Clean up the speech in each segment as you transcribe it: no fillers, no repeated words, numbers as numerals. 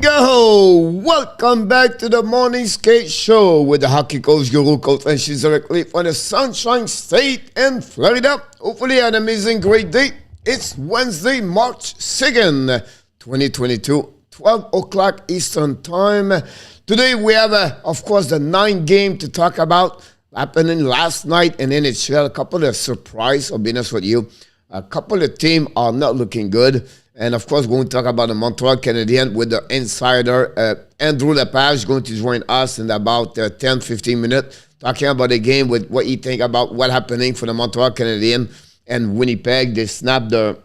go. Welcome back to the Morning Skate Show with the hockey coach, Guru Coach, and she's directly from the Sunshine State in Florida. Hopefully an amazing, great day. It's Wednesday, March 2nd, 2022, 12 o'clock Eastern Time. Today we have, of course, the 9th game to talk about happening last night in NHL. A couple of surprises, I'll be honest with you. A couple of teams are not looking good. And, of course, we're going to talk about the Montreal Canadiens with the insider, Andrew Lepage, going to join us in about 10-15 minutes, talking about the game with what he think about what's happening for the Montreal Canadiens and Winnipeg. They snapped the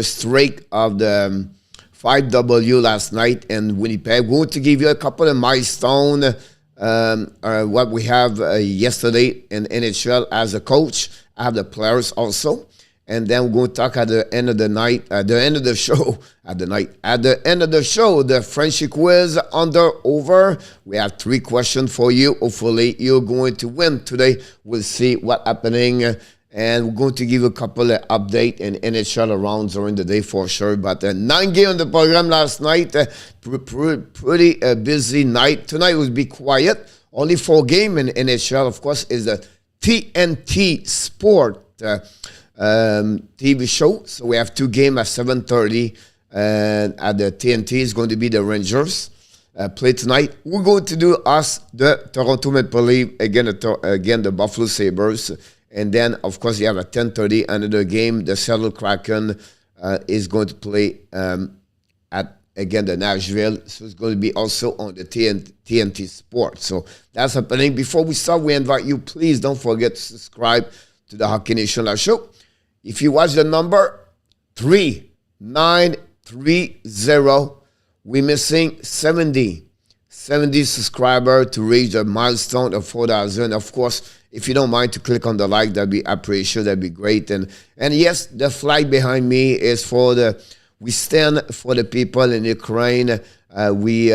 streak of the 5W last night in Winnipeg. We're going to give you a couple of milestones, what we have yesterday in NHL as a coach. I have the players also. And then we're going to talk at the end of the night, at the end of the show, the friendship quiz over. We have 3 questions for you. Hopefully, you're going to win today. We'll see what's happening. And we're going to give you a couple of updates in NHL around during the day for sure. But 9 games on the program last night. Pretty busy night. Tonight will be quiet. Only 4 games in NHL, of course, is the TNT Sport TV show. So we have 2 games at 7:30, and at the TNT is going to be the Rangers play tonight. We're going to do the Toronto Maple Leafs again the Buffalo Sabres, and then of course you have a 10:30 another game. The Seattle Kraken is going to play at again the Nashville, so it's going to be also on the TNT Sport. So that's happening. Before we start, we invite you, please don't forget to subscribe to the Hockey Nation Live Show. If you watch the number 3930, we're missing 70 subscribers to reach the milestone of 4,000. Of course, if you don't mind to click on the like, that'd be appreciated. That'd be great. And yes, the flag behind me is we stand for the people in Ukraine. We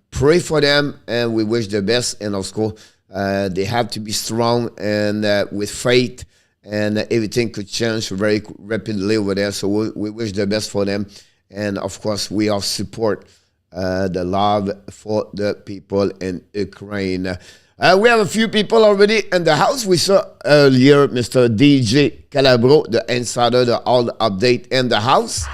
pray for them and we wish the best. And of course, they have to be strong and with faith. And everything could change very rapidly over there. So we wish the best for them. And, of course, we all support the love for the people in Ukraine. We have a few people already in the house. We saw earlier Mr. DJ Calabro, the insider, the all update in the house.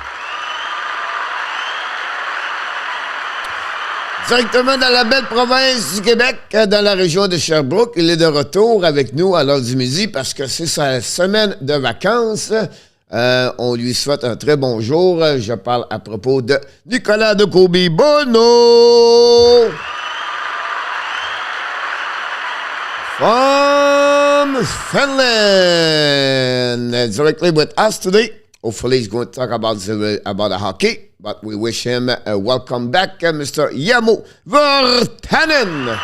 Directement dans la belle province du Québec, dans la région de Sherbrooke. Il est de retour avec nous à l'heure du midi parce que c'est sa semaine de vacances. On lui souhaite un très bon jour. Je parle à propos de Nicolas de Coby-Bono. From Finland. Directly with us today. Hopefully he's going to talk about the hockey. But we wish him a welcome back, Mr. Yamo Virtanen.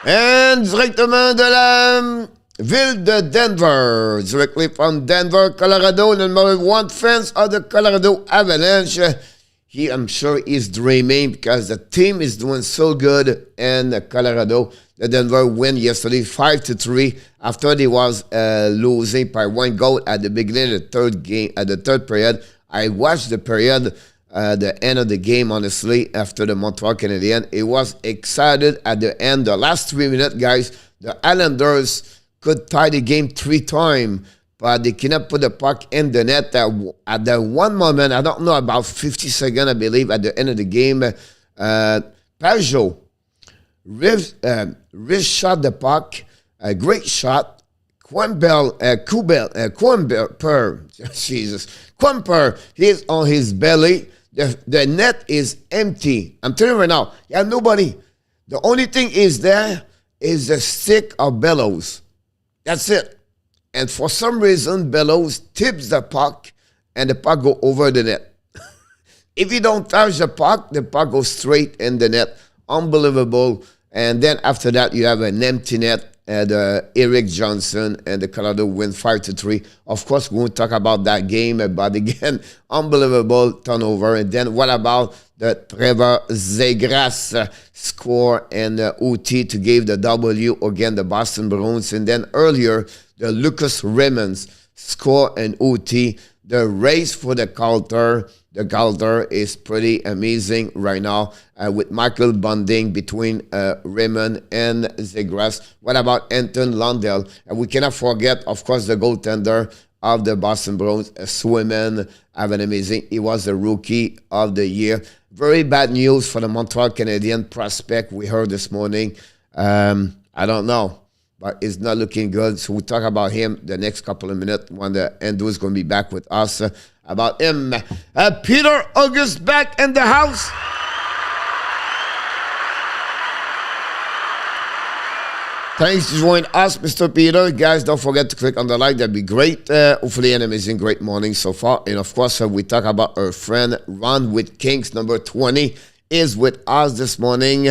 And directement de la ville de Denver, directly from Denver, Colorado, the number 1 fans of the Colorado Avalanche. I'm sure he's dreaming because the team is doing so good in Colorado. The Denver win yesterday 5-3 after they was losing by 1 goal at the beginning of the 3rd game, at the 3rd period. I watched the period, the end of the game, honestly, after the Montreal Canadiens. It was excited at the end. The last 3 minutes, guys, the Islanders could tie the game 3 times, but they cannot put the puck in the net. At the one moment, I don't know, about 50 seconds, I believe, at the end of the game, Pajot Riz shot the puck, a great shot. Quimper, he's on his belly. The net is empty. I'm telling you right now, you have nobody. The only thing is there is a stick of Bellows. That's it. And for some reason, Bellows tips the puck, and the puck go over the net. If you don't touch the puck goes straight in the net. Unbelievable. And then after that, you have an empty net. Eric Johnson and the Colorado win 5-3. Of course, we won't talk about that game, but again, unbelievable turnover. And then what about the Trevor Zegras score and OT to give the W against the Boston Bruins? And then earlier, the Lucas Raymonds score an OT. The race for the Calder is pretty amazing right now with Michael Bunting between Raymond and Zegras. What about Anton Lundell? And we cannot forget, of course, the goaltender of the Boston Bruins, Swayman, have an amazing. He was the rookie of the year. Very bad news for the Montreal Canadiens prospect we heard this morning. I don't know, but it's not looking good. So we'll talk about him the next couple of minutes when the Endo is going to be back with us about him. Peter August back in the house. Thanks for joining us, Mr. Peter. Guys, don't forget to click on the like. That'd be great. Hopefully an amazing, great morning so far. And, of course, we talk about our friend Ron with Kings, number 20, is with us this morning.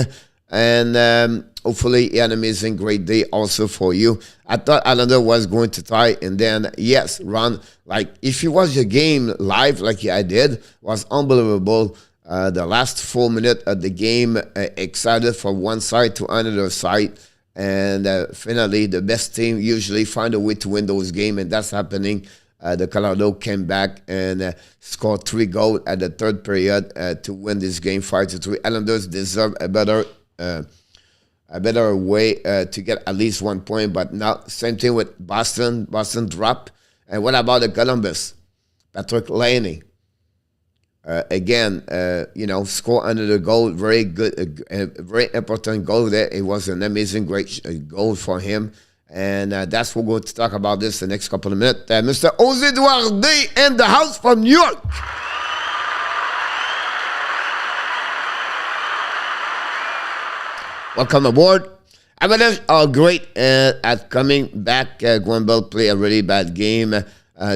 And hopefully an amazing, great day also for you. I thought Islander was going to tie. And then, yes, Ron, like if you watch the game live like I did, was unbelievable. The last 4 minutes of the game, excited from one side to another side. And finally, the best team usually find a way to win those games, and that's happening. The Colorado came back and scored 3 goals at the third period to win this game 5-3. Islanders deserve a better way to get at least 1 point, but now same thing with Boston. Boston dropped. And what about the Columbus? Patrick Laney. Again, score under the goal. Very good, very important goal there. It was an amazing, great goal for him. And that's what we're going to talk about this the next couple of minutes. Mr. Jose Duarte in the house from New York. Welcome aboard. Avalanche are great at coming back. Gwenbell played a really bad game.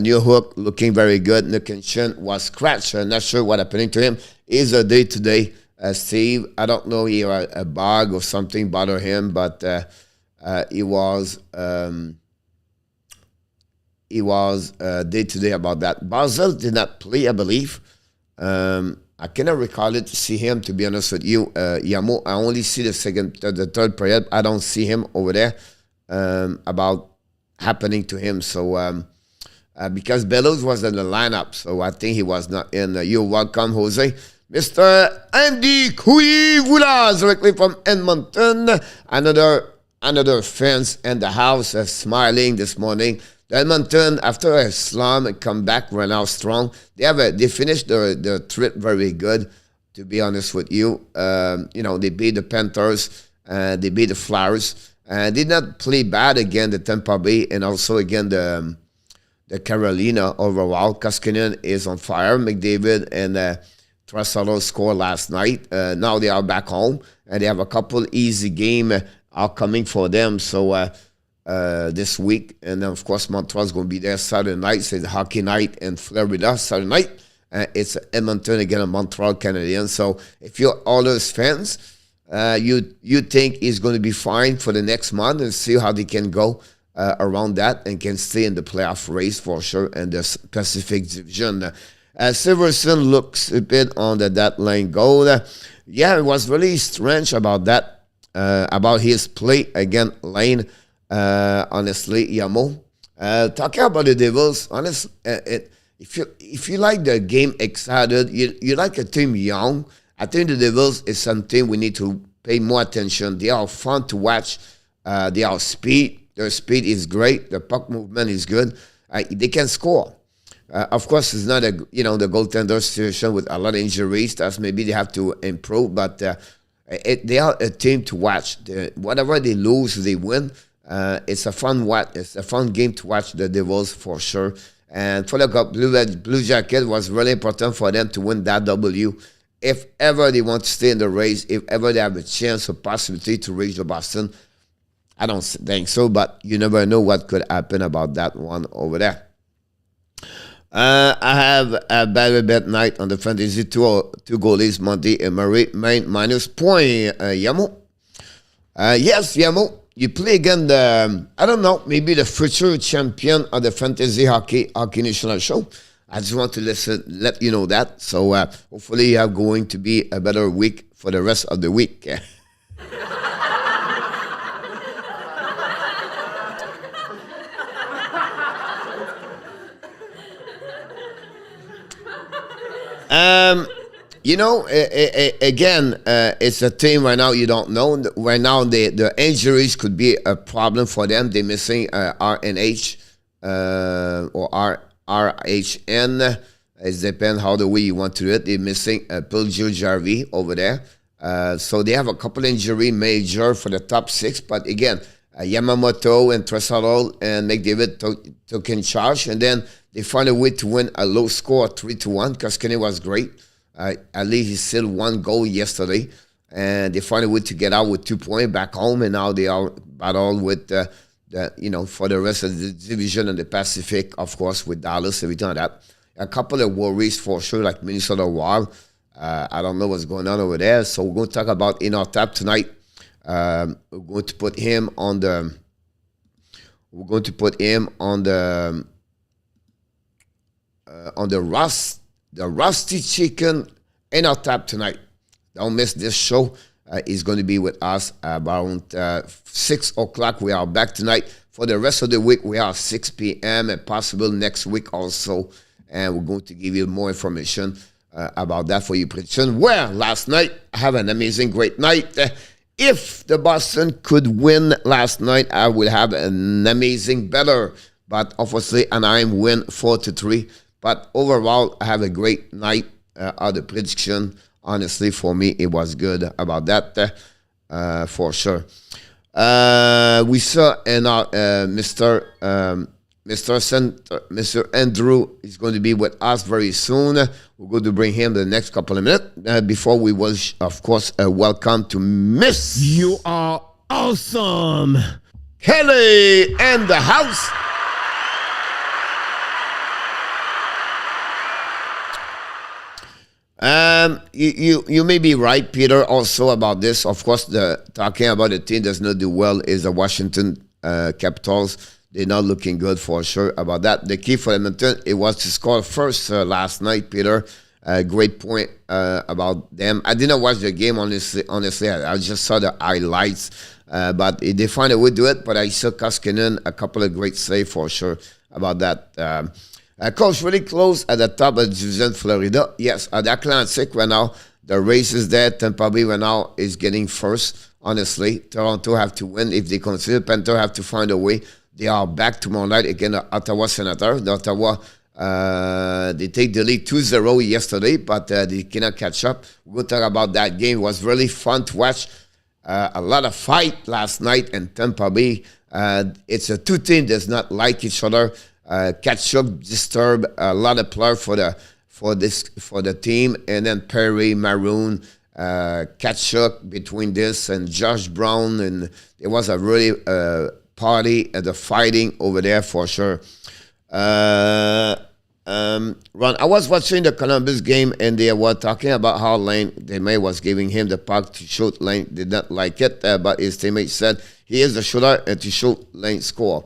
New Hook looking very good. Nickinson was scratched. Not sure what happening to him. He's a day-to-day. Steve, I don't know if a bug or something bothered him, but he was day-to-day about that. Basel did not play, I believe. I cannot recall it to see him, to be honest with you. Yamo, I only see the third period. I don't see him over there about happening to him. So, because Bellows was in the lineup, so I think he was not in. You're welcome, Jose. Mr. Andy Kuivulas, directly from Edmonton. Another fans in the house smiling this morning. The Edmonton, after a slump, come back, run out strong. They finished their trip very good, to be honest with you. They beat the Panthers, they beat the Flyers, and did not play bad again, the Tampa Bay, and also again the Carolina overall. Koskinen is on fire. McDavid and Tressalo scored last night. Now they are back home, and they have a couple easy games are coming for them. So this week, and then of course Montreal's going to be there Saturday night. So it's hockey night in Florida Saturday night. It's Edmonton again, a Montreal Canadiens. So if you're Oilers fans, you think he's going to be fine for the next month and see how they can go around that and can stay in the playoff race for sure in the Pacific Division. Silverson looks a bit on that line goal. It was really strange about that, about his play again, Lane. Honestly, Yamo. Talking about the Devils, honestly, if you like the game excited, you like a team young, I think the Devils is something we need to pay more attention. They are fun to watch. They are speed. Their speed is great. The puck movement is good. They can score. Of course, it's not the goaltender situation with a lot of injuries. That's maybe they have to improve. But they are a team to watch. Whatever they lose, they win. It's a fun game to watch the Devils for sure. And for the Blue Jacket was really important for them to win that W. If ever they want to stay in the race, if ever they have a chance or possibility to reach the Boston, I don't think so, but you never know what could happen about that one over there. I have a better bet night on the fantasy, two goalies, Monty and Murray, minus point. Yamo. Yes, Yamo. You play again I don't know, maybe the future champion of the Fantasy Hockey National Show. I just want to let you know that. So hopefully you are going to be a better week for the rest of the week. You know, again, it's a team right now you don't know. Right now, the injuries could be a problem for them. They're missing RNH or RHN. It depends how the way you want to do it. They're missing Pilgio Jarvie over there. So they have a couple injury major for the top six. But again, Yamamoto and Tresarol and McDavid took in charge. And then they found a way to win a low score, 3-1, because Kenny was great. At least he still one goal yesterday. And they found a way to get out with 2 points back home. And now they are battle with, for the rest of the division and the Pacific, of course, with Dallas, everything like that. A couple of worries for sure, like Minnesota Wild. I don't know what's going on over there. So we're going to talk about in our tap tonight. We're going to put him on the. We're going to put him on the Rusty Chicken in our tap tonight. Don't miss this show. He's going to be with us around 6 o'clock. We are back tonight. For the rest of the week, we are 6 p.m. and possible next week also. And we're going to give you more information about that for you prediction. Well, last night, I have an amazing, great night. If the Boston could win last night, I would have an amazing, better. But obviously, Anaheim win 4-3. But overall, I have a great night of the prediction. Honestly, for me, it was good about that, for sure. We saw Mr. Andrew is going to be with us very soon. We're going to bring him the next couple of minutes. Before we will, of course, welcome to Miss. You are awesome. Kelly and the house. You may be right, Peter, also about this. Of course, talking about the team does not do well is the Washington Capitals. They're not looking good for sure about that. The key for Edmonton, it was to score first last night, Peter. Great point about them. I didn't watch the game, honestly. I just saw the highlights. But they find a way to do it. But I saw Koskinen, a couple of great saves for sure about that. Coach, really close at the top of division, Florida. Yes, at the Atlantic right now, the race is there. Tampa Bay right now is getting first, honestly. Toronto have to win. If they consider Panthers have to find a way. They are back tomorrow night against the Ottawa Senators. The Ottawa, they take the lead 2-0 yesterday, but they cannot catch up. We'll talk about that game. It was really fun to watch. A lot of fight last night in Tampa Bay. It's a two team that does not like each other. Ketchup disturbed a lot of players for the team, and then Perry, Maroon, Ketchup between this and Josh Brown, and it was a really party at the fighting over there for sure. Ron, I was watching the Columbus game and they were talking about how Lane DeMay was giving him the puck to shoot. Lane did not like it, but his teammate said he is the shooter and to shoot Lane score.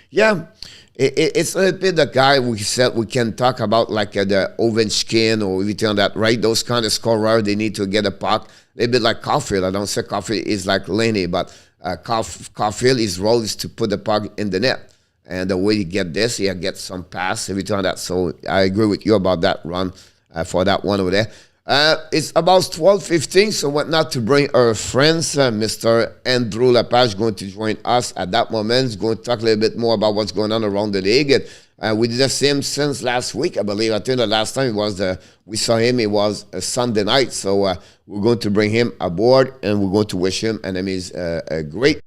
Yeah, it's a little bit the guy we said we can talk about like the Ovechkin or everything like that, right? Those kind of scorers, they need to get a puck. A little bit like Caulfield. I don't say Caulfield is like Laney, but Caulfield, his role is to put the puck in the net. And the way you get this, he gets some pass, everything like that. So I agree with you about that, Ron, for that one over there. It's about 12:15, so what not to bring our friends, Mr. Andrew Lepage going to join us at that moment. He's going to talk a little bit more about what's going on around the league. And we did the same since last week, I believe. I think the last time we saw him, it was a Sunday night. So we're going to bring him aboard, and we're going to wish him and him is a great.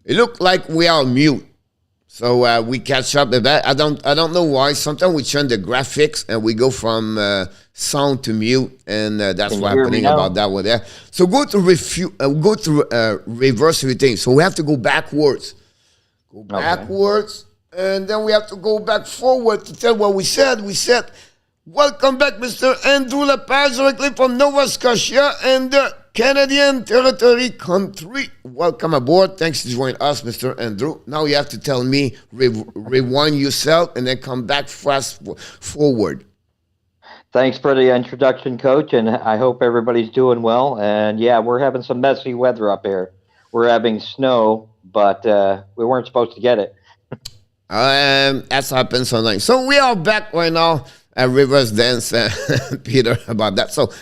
It looked like we are mute. So we catch up with that. I don't know why. Sometimes we change the graphics and we go from sound to mute, and that's what's happening about that one there. So go to reverse everything. So we have to go backwards. Go backwards, And then we have to go back forward to tell what we said. We said, welcome back, Mr. Andrew Lepage, directly from Nova Scotia and the Canadian Territory country. Welcome aboard. Thanks for joining us, Mr. Andrew. Now you have to tell me, rewind yourself, and then come back fast forward. Thanks for the introduction, Coach, and I hope everybody's doing well. And yeah, we're having some messy weather up here. We're having snow, but we weren't supposed to get it. That's happened sometimes. So we are back right now at Rivers Dance, Peter, about that. So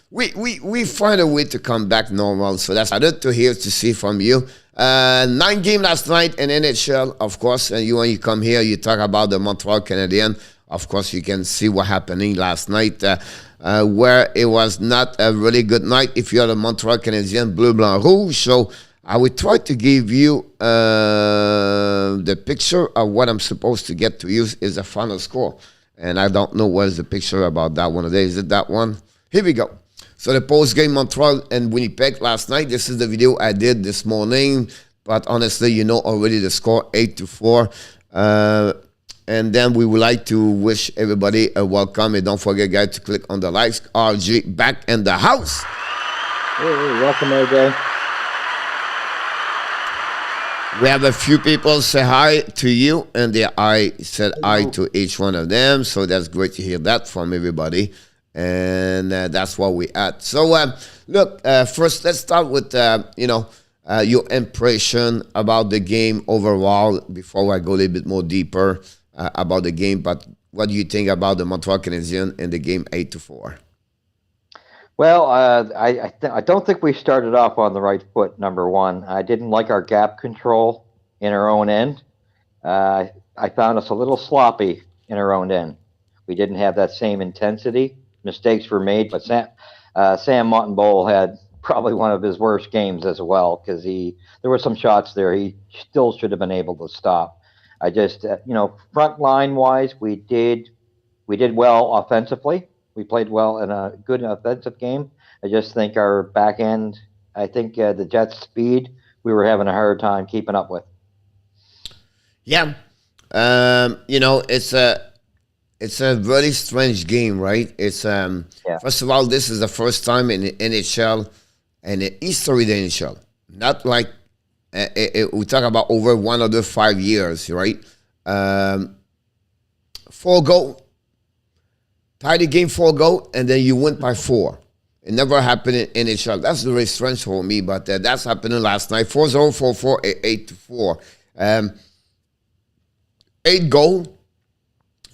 we find a way to come back normal. So that's good to hear, to see from you. 9 games last night in NHL, of course. And when you come here, you talk about the Montreal Canadiens. Of course, you can see what happening last night, where it was not a really good night if you're the Montreal Canadiens, Bleu, Blanc, Rouge. So I will try to give you the picture of what I'm supposed to get to use is the final score. And I don't know what is the picture about that one today. Is it that one? Here we go. So the post-game Montreal and Winnipeg last night. This is the video I did this morning. But honestly, you know already the score, 8-4. And then we would like to wish everybody a welcome. And don't forget, guys, to click on the likes. RG back in the house. Hey, welcome, AJ. We have a few people say hi to you, and I said hi to each one of them. So that's great to hear that from everybody. And that's what we at. So, look, first, let's start with, your impression about the game overall before I go a little bit more deeper about the game. But what do you think about the Montreal Canadiens in the game 8-4? Well, I don't think we started off on the right foot, number one. I didn't like our gap control in our own end. I found us a little sloppy in our own end. We didn't have that same intensity. Mistakes were made, but Sam Montembeault had probably one of his worst games as well, because there were some shots there he still should have been able to stop. I just, front line wise, we did well offensively. We played well in a good offensive game. I just think our back end, the Jets' speed, we were having a hard time keeping up with. Yeah. It's a very strange game, right? It's First of all, this is the first time in the NHL and the history of the NHL. Not like we talk about over 105 years, right? 4 goal. Tie the game 4 goal, and then you win by 4. It never happened in NHL. That's very strange for me, but that's happening last night. 4-0, 4-4, 8-4. 8 goal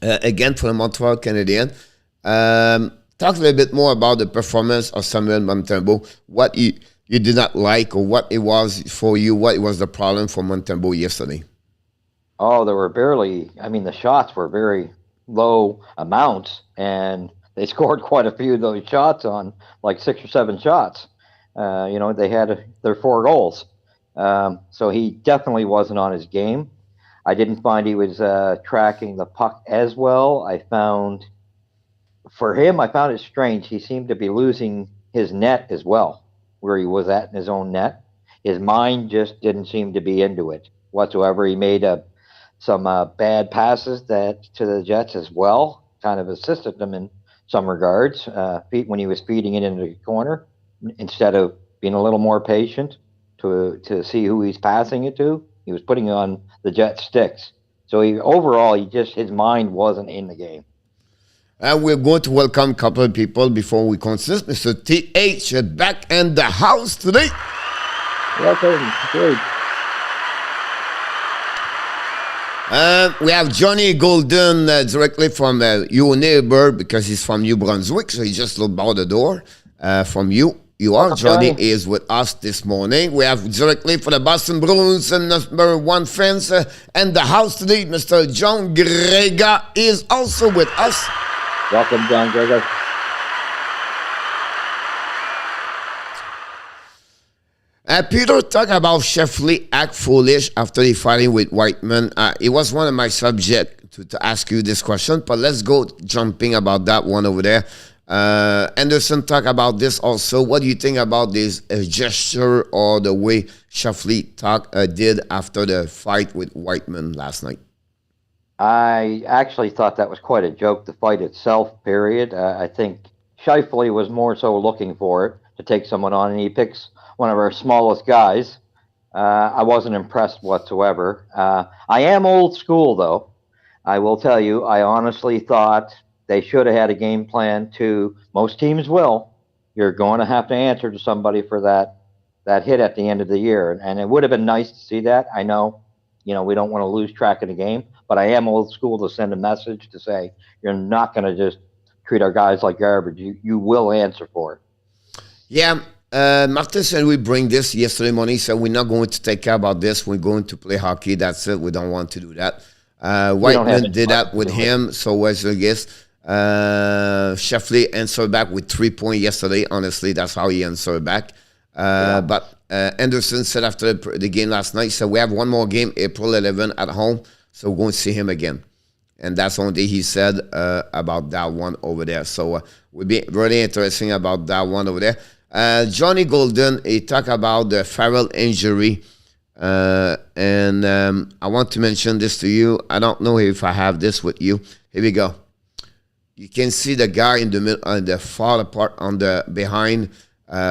again for the Montreal Canadiens. Talk a little bit more about the performance of Samuel Montembeault. What you did not like, or what it was for you, what was the problem for Montembeault yesterday? Oh, the shots were very low amounts, and they scored quite a few of those shots on like 6 or 7 shots. They had their 4 goals. So he definitely wasn't on his game. I didn't find he was tracking the puck as well. I found it strange. He seemed to be losing his net as well, where he was at in his own net. His mind just didn't seem to be into it whatsoever. He made some bad passes to the Jets as well, kind of assisted them in some regards when he was feeding it into the corner, instead of being a little more patient to see who he's passing it to. He was putting on the Jets sticks. So his mind wasn't in the game. We're going to welcome a couple of people before we consist. Mr. T.H. back in the house today. Welcome. Great. We have Johnny Golden directly from your neighbor, because he's from New Brunswick, so he just looked by the door from you. Johnny is with us this morning. We have directly for the Boston Bruins and number 1 fans and the house today, Mr. John Grega is also with us. Welcome, John Grega. Peter, talk about Sheffley act foolish after he fighting with Whiteman. It was one of my subjects to ask you this question, but let's go jumping about that one over there. Anderson talk about this also. What do you think about this gesture or the way Sheffley did after the fight with Whiteman last night? I actually thought that was quite a joke, the fight itself, period. I think Scheifele was more so looking for it to take someone on, and he picks one of our smallest guys. I wasn't impressed whatsoever. I am old school, though. I will tell you, I honestly thought they should have had a game plan to, most teams will. You're going to have to answer to somebody for that hit at the end of the year. And it would have been nice to see that. I know, we don't want to lose track of the game, but I am old school to send a message to say, you're not going to just treat our guys like garbage. You will answer for it. Yeah, Martin said we bring this yesterday morning. He said we're not going to take care about this. We're going to play hockey. That's it. We don't want to do that. Whiteman did that with him. So was the guess. Sheffley answered back with 3 points yesterday. Honestly, that's how he answered back. But Anderson said after the game last night, he said we have one more game, April 11 at home. So we're going to see him again. And that's only he said about that one over there. So would be really interesting about that one over there. Johnny Golden, he talked about the Farrell injury. And I want to mention this to you. I don't know if I have this with you. Here we go. You can see the guy in the middle, on the far apart, on the behind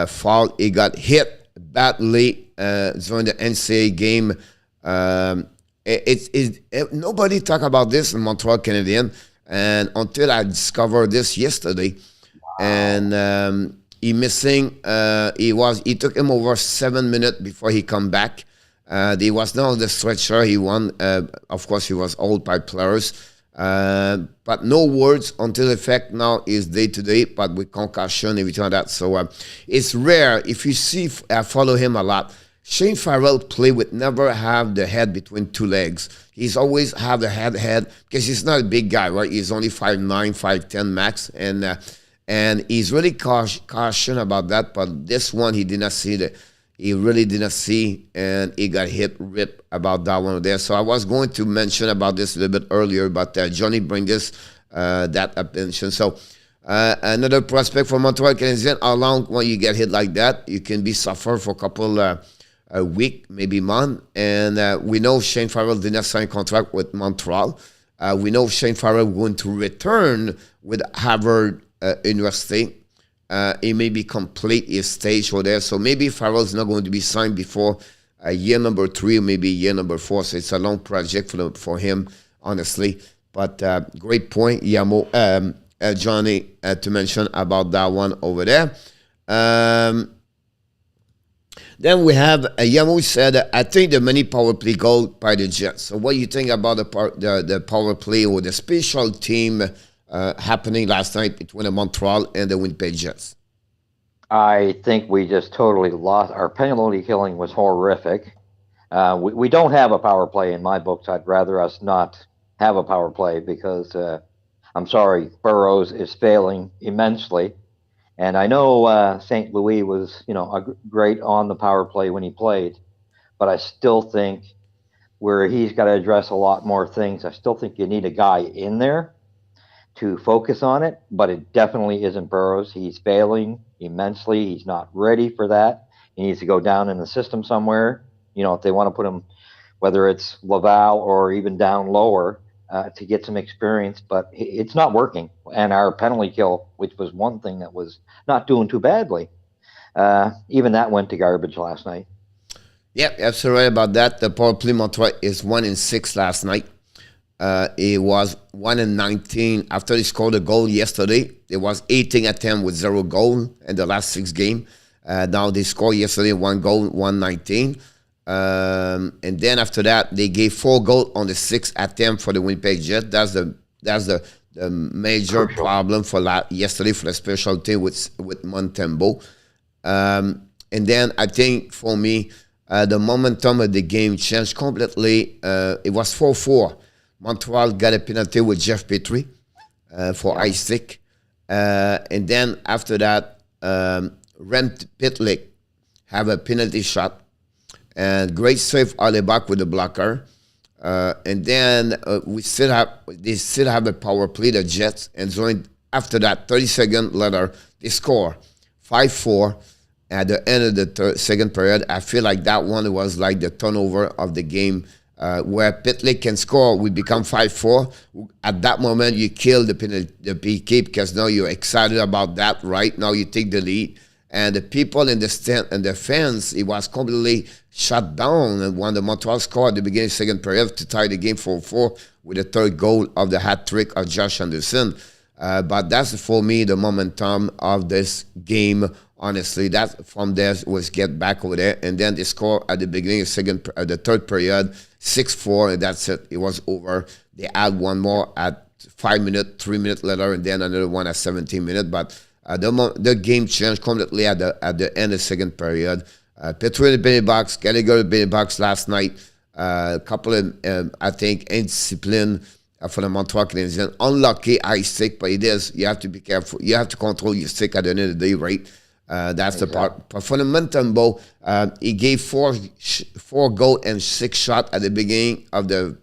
fall. He got hit badly during the NCAA game. Nobody talk about this in Montreal Canadiens, and until I discovered this yesterday, and he missing. He took him over 7 minutes before he come back. He was not on the stretcher. He won. Of course, he was old by players. But no words until the fact now is day to day, but with concussion, everything like that. So it's rare. If you see, I follow him a lot. Shane Farrell play with never have the head between two legs. He's always have the head because he's not a big guy, right? He's only 5'9", 5'10 max, and he's really caution about that. But this one, he did not see the. He really didn't see, and he got ripped about that one there. So I was going to mention about this a little bit earlier, but Johnny bring this, that attention. So another prospect for Montreal Canadiens, how long when you get hit like that, you can be suffer for a couple a week, maybe month. And we know Shane Farrell did not sign a contract with Montreal. We know Shane Farrell going to return with Harvard University. He may be complete his stage over there. So maybe Farrell's not going to be signed before year number 3 or maybe year number 4. So it's a long project for him, honestly. But great point, Yamo, Johnny, to mention about that one over there. Then we have Yamo said, I think the many power play goal by the Jets. So what do you think about the power play or the special team happening last night between the Montreal and the Winnipeg Jets? I think we just totally lost. Our penalty killing was horrific. We don't have a power play in my books. I'd rather us not have a power play because, I'm sorry, Burroughs is failing immensely. And I know St. Louis was, great on the power play when he played, but I still think where he's got to address a lot more things. I still think you need a guy in there to focus on it, but it definitely isn't Burroughs. He's failing immensely. He's not ready for that. He needs to go down in the system somewhere. If they want to put him, whether it's Laval or even down lower, to get some experience, but it's not working. And our penalty kill, which was one thing that was not doing too badly, even that went to garbage last night. Yeah, absolutely right about that. The power play Montreal is 1-6 last night. It was 1-19 after they scored a goal yesterday. It was 18 attempts with 0 goal in the last 6 games. Now they scored yesterday 1 goal, 1-19. And then after that, they gave 4 goals on the 6th attempt for the Winnipeg Jets. That's the major problem for yesterday for the special team with Montembeault. And then I think for me, the momentum of the game changed completely. It was 4-4. Montreal got a penalty with Jeff Petrie for ice stick. And then after that, Rem Pitlick have a penalty shot. And great save Alebak with the blocker. And then they still have a power play, the Jets. And so after that, 30 seconds later, they score 5-4 at the end of the second period. I feel like that one was like the turnover of the game where Pitlick can score, we become 5-4. At that moment, you kill the PK because now you're excited about that, right? Now you take the lead. And the people in the stand and the fans, it was completely shut down. And when the Montreal scored at the beginning of the second period to tie the game 4-4 with the third goal of the hat trick of Josh Anderson. But that's, for me, the momentum of this game. Honestly, that from there was get back over there. And then they score at the beginning of the third period, 6-4, and that's it. It was over. They add one more at 5 minutes, 3 minutes later, and then another one at 17 minutes. But the game changed completely at the end of the second period. Petro in the penalty box, Gallagher in the penalty box last night. A couple of, I think, indiscipline for the Montreal Canadiens. Unlucky high stick, but it is. You have to be careful. You have to control your stick at the end of the day, right? That's the part. But for the Montembeault, he gave four goal and 6 shots at the beginning of the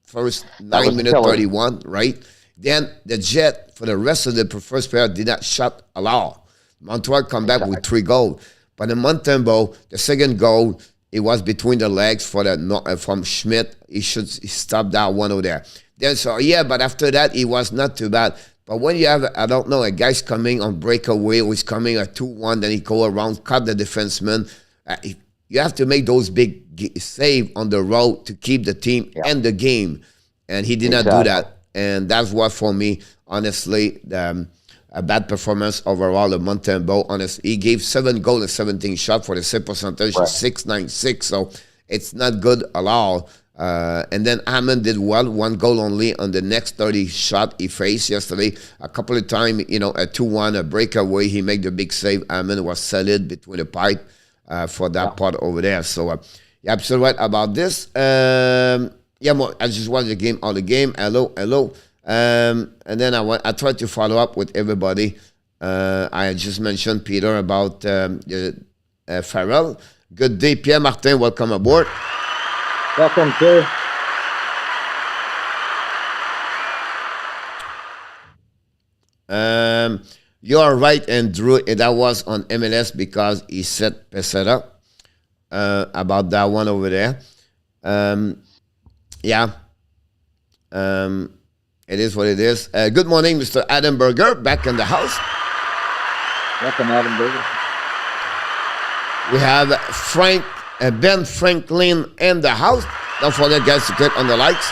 first 9 minutes 31, right? Then the Jet, for the rest of the first period, did not shot at all. Montreal come back with 3 goals. But in Montembeault, the second goal, it was between the legs from Schmidt. He stop that one over there. Then but after that, it was not too bad. But when you have, I don't know, a guy's coming on breakaway, or he's coming a 2-1, then he go around, cut the defenseman. You have to make those big save on the road to keep the team and the game. And he did not do that. And that's what, for me, honestly, a bad performance overall of Montembeault. Honestly, he gave 7 goals and 17 shots for the save percentage of .696. So it's not good at all. And then Hammond did well, 1 goal only on the next 30 shot he faced yesterday. A couple of times, a 2-1, a breakaway, he made the big save. Hammond was solid between the pipe for that part over there. So you're absolutely right about this. I just watched all the game. Hello. And then I tried to follow up with everybody. I just mentioned Peter about Farrell. Good day, Pierre Martin. Welcome aboard. Welcome, sir. You are right, Andrew. And that was on MLS because he said Pesera about that one over there. It is what it is. Good morning, Mr. Adam Berger, back in the house. Welcome, Adam Berger. We have Ben Franklin in the house. Don't forget, guys, to click on the likes.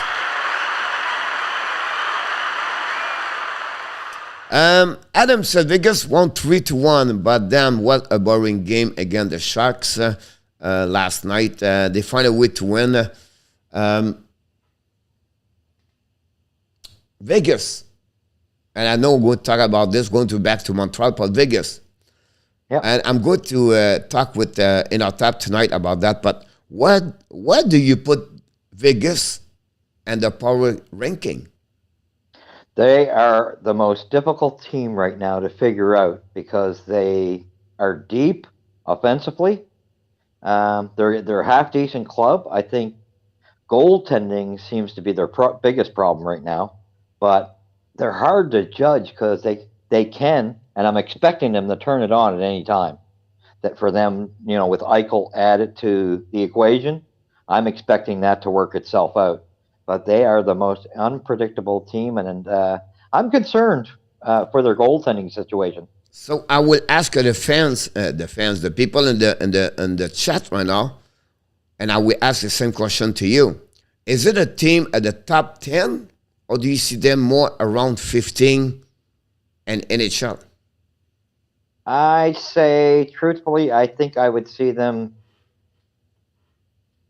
Adam said Vegas won 3-1, but damn, what a boring game against the Sharks last night. They find a way to win. Vegas, and I know we're going to talk about this, going back to Montreal, but Vegas. Yeah. And I'm going to talk with in our tap tonight about that. But where do you put Vegas and the power ranking? They are the most difficult team right now to figure out because they are deep offensively. They're a half decent club. I think goaltending seems to be their biggest problem right now. But they're hard to judge because they can, and I'm expecting them to turn it on at any time. That for them, with Eichel added to the equation, I'm expecting that to work itself out. But they are the most unpredictable team, and I'm concerned for their goaltending situation. So I will ask the fans, the people in the chat right now, and I will ask the same question to you: is it a team at the top 10? Or do you see them more around 15 and NHL? I say, truthfully, I think I would see them,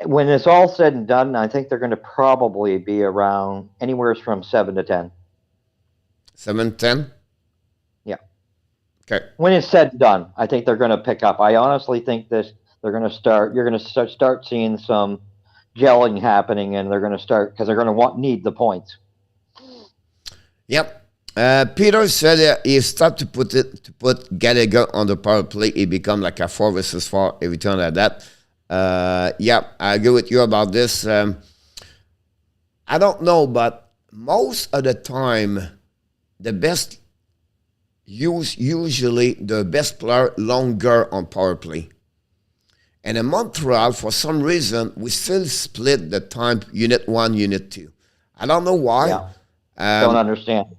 when it's all said and done, I think they're going to probably be around anywhere from 7 to 10. 7, 10? Yeah. Okay. When it's said and done, I think they're going to pick up. I honestly think you're going to start seeing some gelling happening, and they're going to start, because they're going to need the points. Yep. Peter said he started to put Gallagher on the power play. He become like a 4 versus 4 every time like that. I agree with you about this. I don't know, but most of the time, usually the best player longer on power play. And in Montreal, for some reason, we still split the time, Unit 1, Unit 2. I don't know why. Yeah. Don't understand.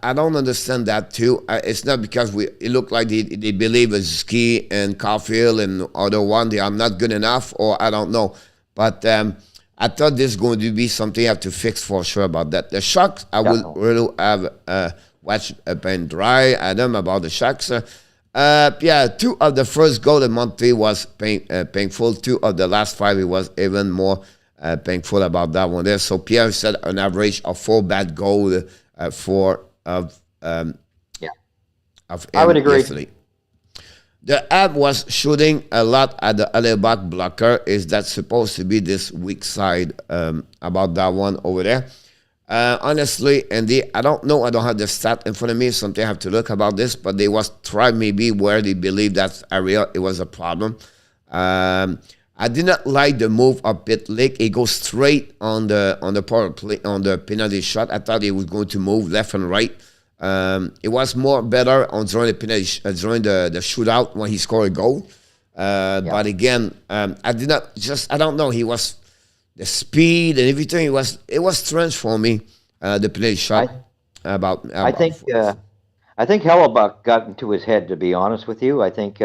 I don't understand that too. It's not because it looked like they believe Ski and Caulfield and other one, they are not good enough, or I don't know. But I thought this is going to be something I have to fix for sure about that. The Sharks, I would really have watched Ben Dry, Adam, about the Sharks. Yeah, 2 of the first goal in Montreal was painful. 2 of the last 5, it was even more painful about that one there. So Pierre said an average of 4 bad goals of I would agree. Yesterday. The app was shooting a lot at the Alebach blocker. Is that supposed to be this weak side about that one over there? Honestly, Andy, I don't know. I don't have the stat in front of me. Something I have to look about this. But they was try maybe where they believe that area it was a problem. I did not like the move of Pitlick. He goes straight on the power play on the penalty shot. I thought he was going to move left and right. It was more better on during the penalty during the shootout when he scored a goal. But again, I did not I don't know. He was the speed and everything. It was strange for me. The penalty shot. I think Hellebuck got into his head. To be honest with you, I think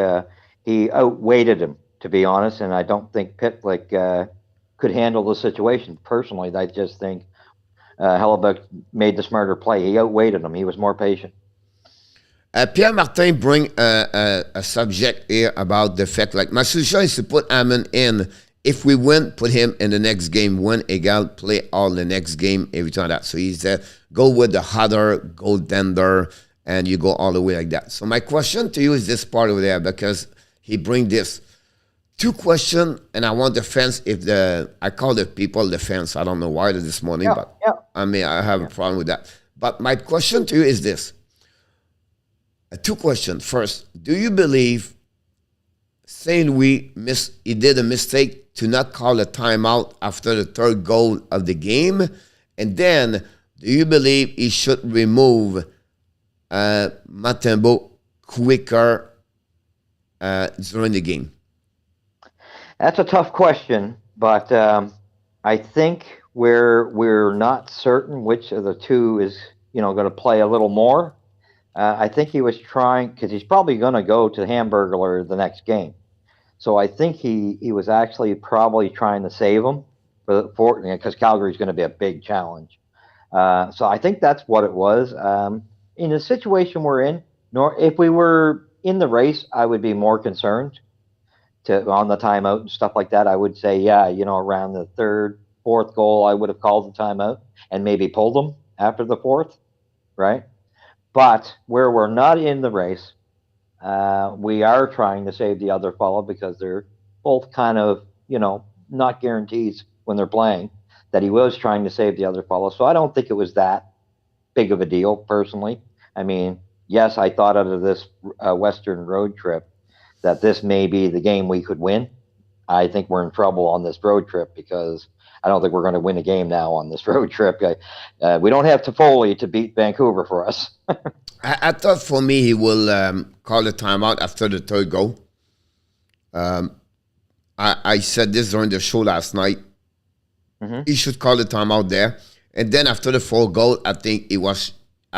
he outweighted him. To be honest, and I don't think Pitlick could handle the situation. Personally, I just think Hellebuck made the smarter play. He outweighted him. He was more patient. Pierre Martin bring a subject here about the fact, like, my suggestion is to put Amon in. If we win, put him in the next game. Win, egal, play all the next game, everything like that. So he's go with the hotter goaltender, and you go all the way like that. So my question to you is this part over there, because he bring this. 2 questions, and I want the fans, I call the people the fans. I don't know why this morning, but I mean, I have a problem with that. But my question to you is this. 2 questions. First, do you believe St. Louis he did a mistake to not call a timeout after the 3rd goal of the game? And then, do you believe he should remove Matembo quicker during the game? That's a tough question, but I think we're not certain which of the 2 is going to play a little more. I think he was trying, because he's probably going to go to Hamburglar the next game. So I think he was actually probably trying to save him because Calgary's going to be a big challenge. So I think that's what it was. In the situation we're in, if we were in the race, I would be more concerned. On the timeout and stuff like that, I would say, around the 3rd, 4th goal, I would have called the timeout and maybe pulled them after the 4th, right? But where we're not in the race, we are trying to save the other fellow because they're both kind of, not guarantees when they're playing, that he was trying to save the other fellow. So I don't think it was that big of a deal, personally. I mean, yes, I thought out of this Western road trip that this may be the game we could win. I think we're in trouble on this road trip because I don't think we're going to win a game now on this road trip. We don't have Toffoli to beat Vancouver for us. I thought for me he will call the timeout after the 3rd goal. I said this during the show last night. Mm-hmm. He should call the timeout there. And then after the 4th goal, I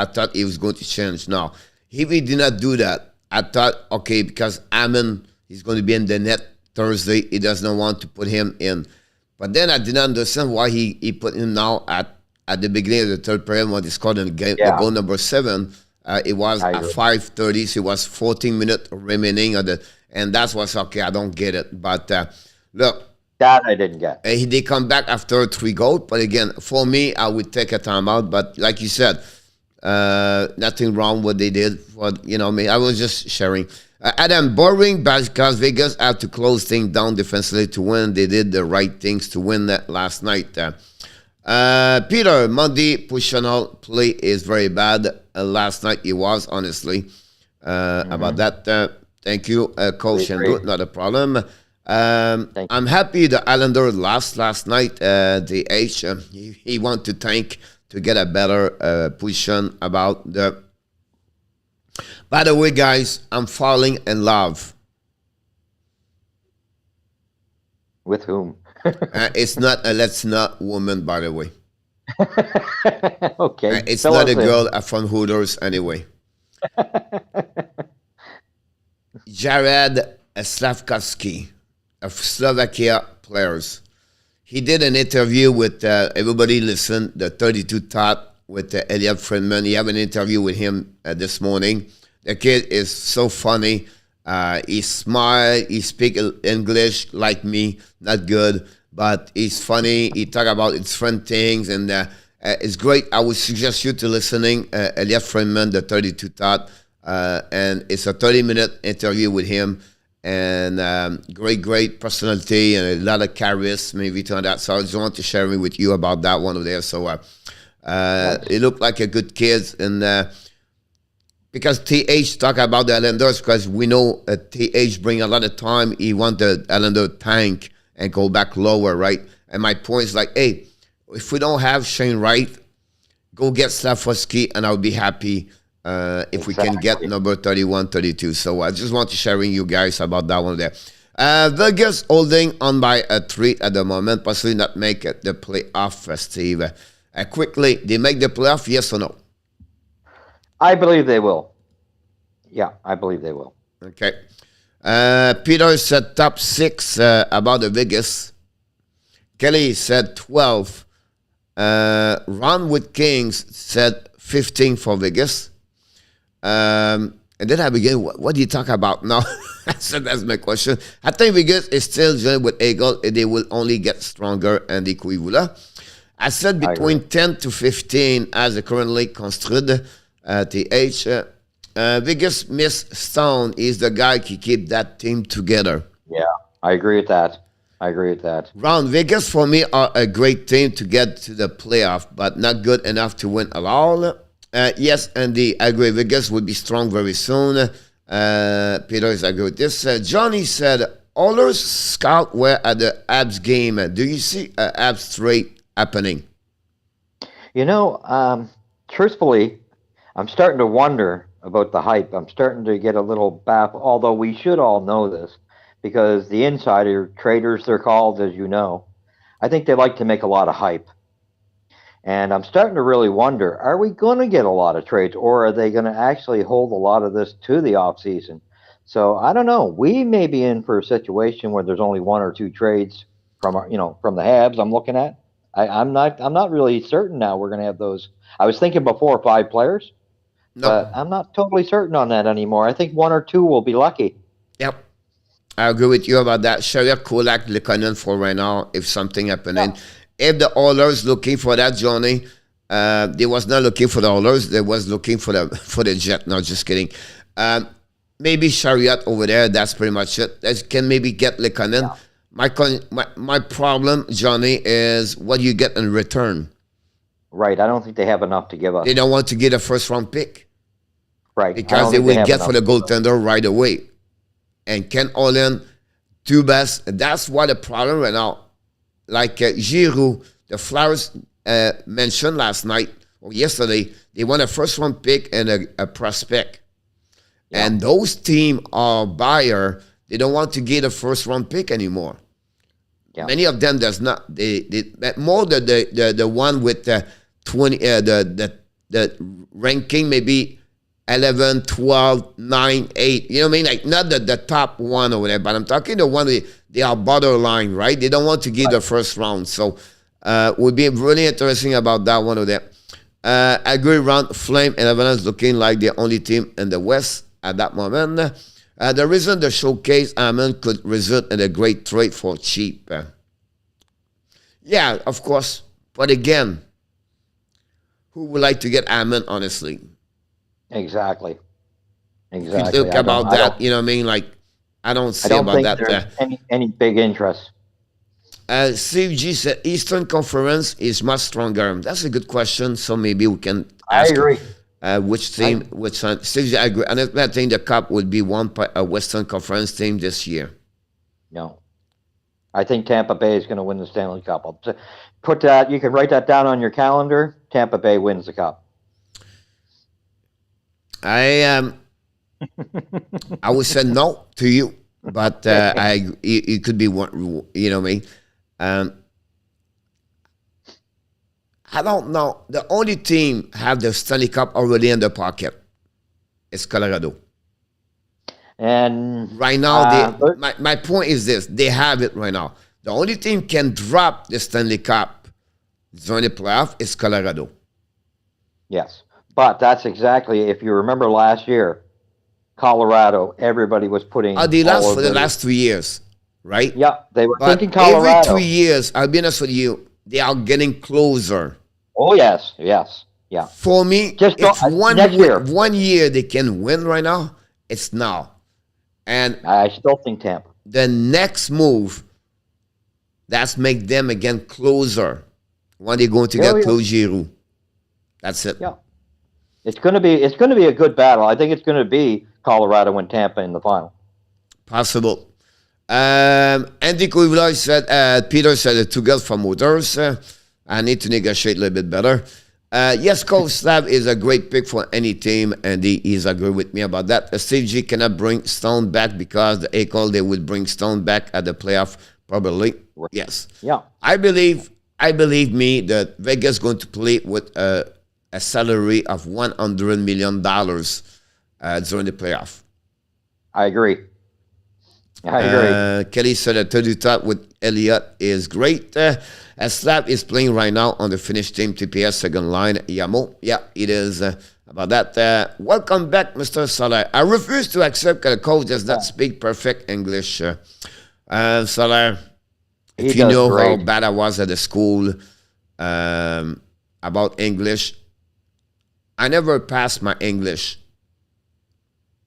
thought he was going to change. Now, if he did not do that, I thought, okay, because Amon is going to be in the net Thursday, he does not want to put him in. But then I didn't understand why he put him now at the beginning of the 3rd period when he scored in the goal number 7. It was at 5:30, so it was 14 minutes remaining, and that's what's okay. I don't get it. But look. That I didn't get. They come back after 3 goals. But again, for me, I would take a timeout. But like you said, nothing wrong what they did. I was just sharing. Adam, boring because Vegas had to close things down defensively to win. They did the right things to win that last night. Peter, Monday positional play is very bad. Last night it was, honestly. About that. Thank you, Coach Shandro. Not a problem. I'm happy the Islander lost last night. The H, he want to tank to get a better position about the. By the way, guys, I'm falling in love. With whom? It's not a Let's Not woman, by the way. Okay. It's fill not us a in. girl from Hooters anyway. Jared Slavkovsky of Slovakia players. He did an interview with everybody. Listen, the 32 Top with Elliot Friedman. He have an interview with him this morning. The kid is so funny. He smile. He speak English like me, not good, but he's funny. He talk about different things, and it's great. I would suggest you to listening Elliot Friedman, the 32 Top, and it's a 30-minute interview with him. And great personality and a lot of charisma, maybe to that. So I just want to share with you about that one over there. So it looked like a good kid, and because TH talk about the Islanders, because we know TH bring a lot of time. He want the Islander tank and go back lower, right? And my point is like, hey, if we don't have Shane Wright, go get Slavkovsky, and I'll be happy. If we can get number 31, 32. So I just want to sharing you guys about that one there. Vegas holding on by a 3 at the moment, possibly not make it the playoff, Steve. Quickly, they make the playoff, yes or no? I believe they will. Yeah, I believe they will. Okay. Peter said top 6 about the Vegas. Kelly said 12. Ron with Kings said 15 for Vegas. And then I begin, what do you talk about now? I said, that's my question. I think Vegas is still joined with Eagle, and they will only get stronger and Kuivula. I said between 10 to 15 as currently construed. TH. Vegas Miss Stone is the guy who keep that team together. Yeah, I agree with that. Round Vegas for me are a great team to get to the playoff, but not good enough to win at all. Yes, Andy, I agree. Vegas will be strong very soon. Peter is agree with this. Johnny said, Oilers scout were at the Abs game. Do you see Abs trade happening? Truthfully, I'm starting to wonder about the hype. I'm starting to get a little baffled, although we should all know this, because the insider traders, they're called, as you know, I think they like to make a lot of hype. And I'm starting to really wonder, are we going to get a lot of trades, or are they going to actually hold a lot of this to the offseason? So I don't know. We may be in for a situation where there's only 1 or 2 trades from from the Habs I'm looking at. I'm not really certain now we're going to have those. I was thinking before 5 players, but I'm not totally certain on that anymore. I think 1 or 2 will be lucky. Yep. I agree with you about that. Sharia Kulak Lekanen for right now, if something happening. Yeah. If the Oilers looking for that, Johnny, they was not looking for the Oilers. They was looking for the Jet. No, just kidding. Maybe Chariot over there. That's pretty much it. They can maybe get Lekanen. Yeah. My problem, Johnny, is what you get in return. Right. I don't think they have enough to give us. They don't want to get a first-round pick. Right. Because they will get for the goaltender right away. And Ken Holland, Dubas, that's what the problem right now. Like Giroux, the Flyers mentioned last night or yesterday, they want a first-round pick and a prospect. Yeah. And those teams are buyer. They don't want to get a first-round pick anymore. Yeah. Many of them does not. They more the one with the 20 the ranking maybe 11, 12, 9, 8. You know what I mean? Like not the top one or whatever, but I'm talking the one they are borderline, right? They don't want to give the first round. So would be really interesting about that one of them. I agree around Flame and Avalanche looking like the only team in the West at that moment. The reason the showcase Amen could result in a great trade for cheap. Yeah, of course. But again, who would like to get Amen, honestly? Exactly. If you look about that, you know what I mean? Like, I don't see about that. There's any big interest. Steve G said Eastern Conference is much stronger. That's a good question. So maybe we can ask. I agree. Which team? Which one? Steve G, I agree. And I think the Cup would be won by a Western Conference team this year. No. I think Tampa Bay is going to win the Stanley Cup. I'll put that. You can write that down on your calendar. Tampa Bay wins the Cup. I would say no to you. but it could be one. You know what I mean? Um, I don't know. The only team have the Stanley Cup already in their pocket is Colorado. And Right now, my point is this: they have it right now. The only team can drop the Stanley Cup during the playoff is Colorado. yes, but that's exactly, if you remember last year, Colorado, everybody was putting. They lost for the last 2 years, right? Yeah, they were But thinking Colorado. every 2 years, I'll be honest with you, they are getting closer. Oh yes, yeah. For me, Just it's next year. 1 year they can win right now. It's now. And I still think Tampa. the next move, that's make them again closer when they're going to get Claude Giroux. That's it. Yeah, it's going to be a good battle. I think it's going to be Colorado and Tampa in the final. Possible. Andy Koivula said, Peter said, 2 girls from Motors. I need to negotiate a little bit better. Yes, Coach Slav is a great pick for any team, and he's agreed with me about that. Steve G cannot bring Stone back because the A-Call, they would bring Stone back at the playoff, probably. Yes. Yeah. I believe me that Vegas going to play with a salary of $100 million during the playoff. I agree. Kelly said that 30 top with Elliott is great. Slav is playing right now on the Finnish team, TPS second line. Yamo, yeah, it is about that. Welcome back, Mr. Soler. I refuse to accept that the coach does not speak perfect English. Soler, if you know how bad I was at the school about English, I never passed my English.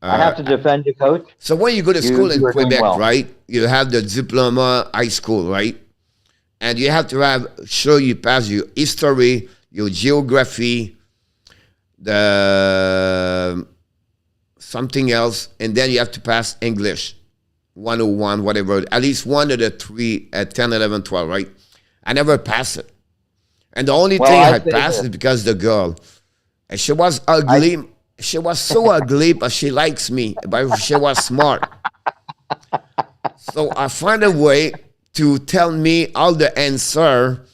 I have to defend you, Coach. So when you go to school in Quebec, right, you have the diploma high school, right? And you have to have, sure you pass your history, your geography, the something else, and then you have to pass English, 101, whatever, at least one of the 3 at 10, 11, 12, right? I never passed it. And the only thing I passed is because the girl, and she was ugly. She was so ugly, but she likes me. But she was smart. So I find a way to tell me all the answer.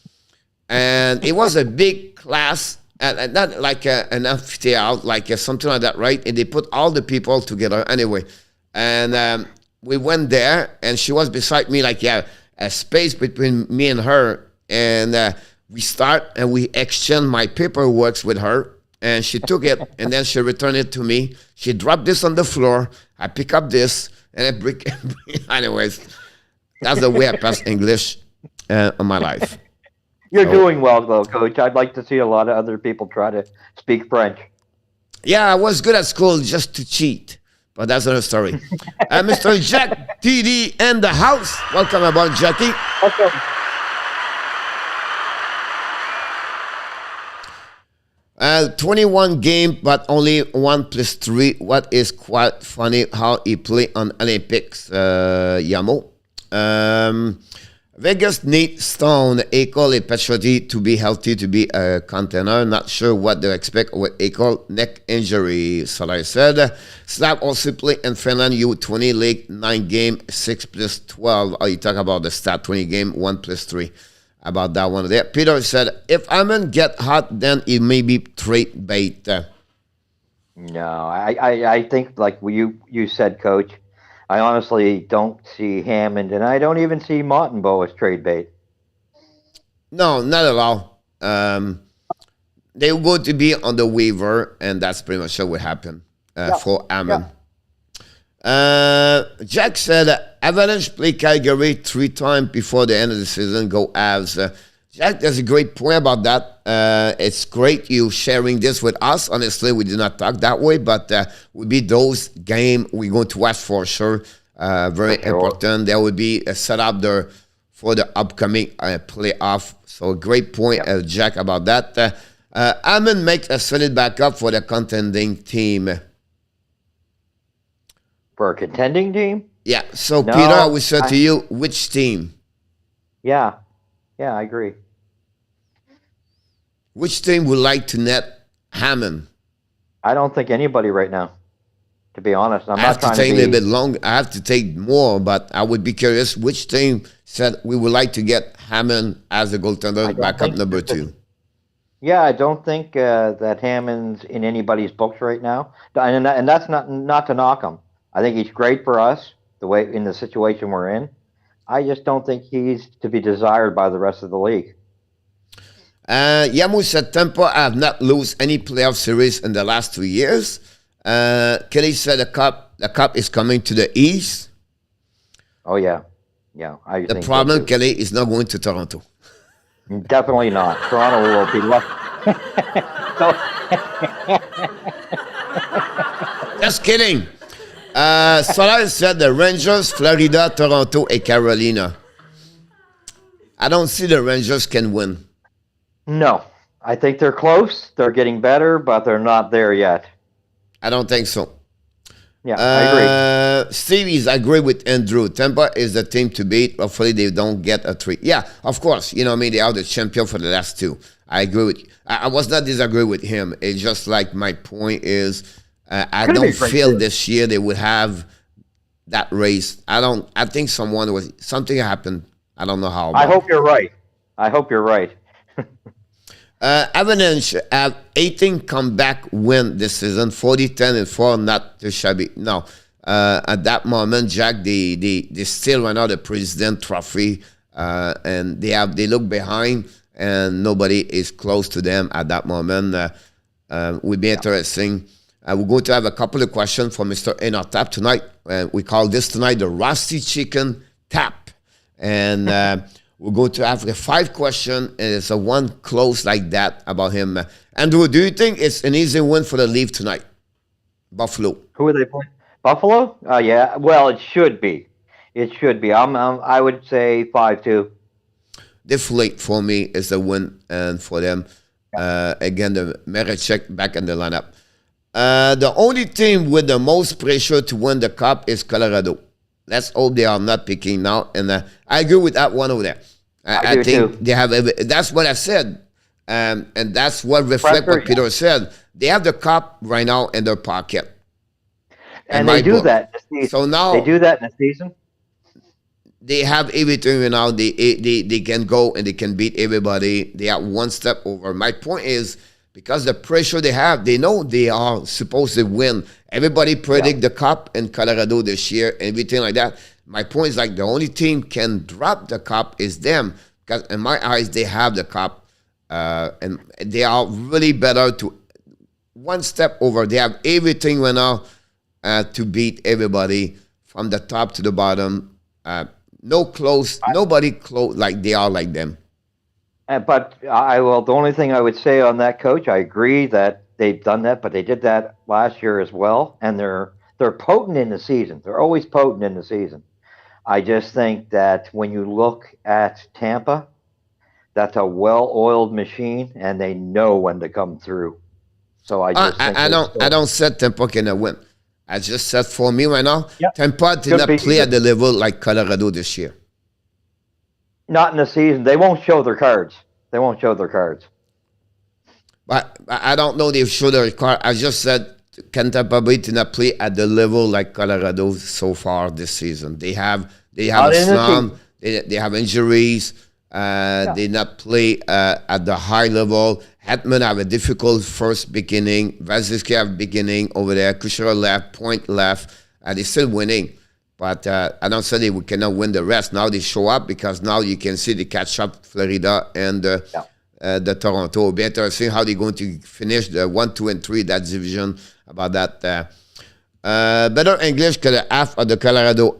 And it was a big class, and not like an amphitheater, like something like that, right? And they put all the people together anyway. And we went there, and she was beside me, like, a space between me and her. And we start, and we exchange my paperwork with her. And she took it, and then she returned it to me. She dropped this on the floor. I pick up this, and I break. Anyways, that's the way I pass English in my life. You're doing well, though, Coach. I'd like to see a lot of other people try to speak French. Yeah, I was good at school just to cheat, but that's another story. Mr. Jack TD in the house. Welcome aboard, Jackie. Welcome. 21 game, but only 1+3. What is quite funny how he play on Olympics, Yamo. Vegas need Stone, Eichel, and Patrick to be healthy to be a contender. Not sure what they expect with Eichel. Neck injury, so I said. Slab also play in Finland, U20 League, 9 game, 6+12. Oh, you talk about the stat, 20 game, 1+3. About that one there. Peter said, if Amon get hot, then it may be trade bait. No, I think like you said, Coach, I honestly don't see Hammond, and I don't even see Montembeault as trade bait. No, not at all. They will go to be on the waiver, and that's pretty much what will happen for Amon. Jack said, Avalanche play Calgary 3 times before the end of the season. Go Avs. Jack, there's a great point about that. It's great you sharing this with us. Honestly, we did not talk that way, but would be those game we're going to watch for sure. Very important. There will be a setup there for the upcoming playoff. So great point, Jack, about that. Amon makes a solid backup for the contending team. For a contending team? Yeah. So, no, Peter, I will say to you, which team? Yeah. Yeah, I agree. Which team would like to net Hammond? I don't think anybody right now. To be honest, I'm I not have to trying take to a little be. bit long. I have to take more, but I would be curious which team said we would like to get Hammond as a I goaltender, don't backup think. number two. Yeah, I don't think that Hammond's in anybody's books right now, and that's not to knock him. I think he's great for us the way in the situation we're in. I just don't think he's to be desired by the rest of the league. Yamu said Tampa have not lost any playoff series in the last 2 years. Kelly said the cup is coming to the East. Oh yeah, yeah, I The think so problem, too. Kelly, is not going to Toronto. Definitely not. Toronto will be left. So, Just kidding. Solar said the Rangers, Florida, Toronto, and Carolina. I don't see the Rangers can win. no, I think they're close. They're getting better, but they're not there yet. I don't think so. Yeah, I agree. Stevie's, I agree with Andrew. Tampa is the team to beat. Hopefully, they don't get a 3. Yeah, of course. You know what I mean? They are the champion for the last 2. I agree with you. I was not disagree with him. It's just like my point is I Could be don't great feel too. this year they would have that race. I think something happened. I don't know how. I But hope you're right. I hope you're right. Avalanche have 18 comeback win this season, 40-10-4, not too shabby. No. At that moment, Jack, they still ran out the President Trophy, and they look behind, and nobody is close to them at that moment. Would be interesting. We're going to have a couple of questions for Mr. Enor Tap tonight. We call this tonight the Rusty Chicken Tap. And we're going to have 5 questions, and it's a one close like that about him. Andrew, do you think it's an easy win for the Leaf tonight? Buffalo. Who are they playing? Buffalo? Yeah. Well, it should be. It should be. I would say 5-2. Deflate for me is a win, and for them, again, the Merechek back in the lineup. The only team with the most pressure to win the cup is Colorado. Let's hope they are not picking now. And I agree with that one over there. I I do think too. they have. That's what I said, and that's what reflect Pressure, what Peter said. They have the cup right now in their pocket. In And my they do book. that in the season. So now They do that in the season. they have everything right now. They can go and they can beat everybody. They are one step over. My point is because the pressure they have, they know they are supposed to win. Everybody predict the cup in Colorado this year, everything like that. My point is like the only team can drop the cup is them because in my eyes they have the cup, and they are really better to one step over. They have everything right now to beat everybody from the top to the bottom. Nobody close like they are like them. But the only thing I would say on that, coach, I agree that they've done that, but they did that last year as well, and they're potent in the season. They're always potent in the season. I just think that when you look at Tampa, that's a well-oiled machine, and they know when to come through. So I just think I don't set Tampa can win. I just said for me right now, Yep. Tampa did Could not be. play at the level like Colorado this year. not in the season. They won't show their cards. They won't show their cards. But I don't know if show the record. I just said can Tampa Bay did not play at the level like Colorado so far this season. They have Not a in the slump. They have injuries. They not play at the high level. Hetman have a difficult first beginning. Vasilevsky have beginning over there. Kucherov left, Point left. They're still winning. But I don't say they cannot win the rest. Now they show up because now you can see they catch up Florida and the Toronto. It'll be interesting how they're going to finish the 1, 2, and 3, that division about that. Better English because the half of the Colorado,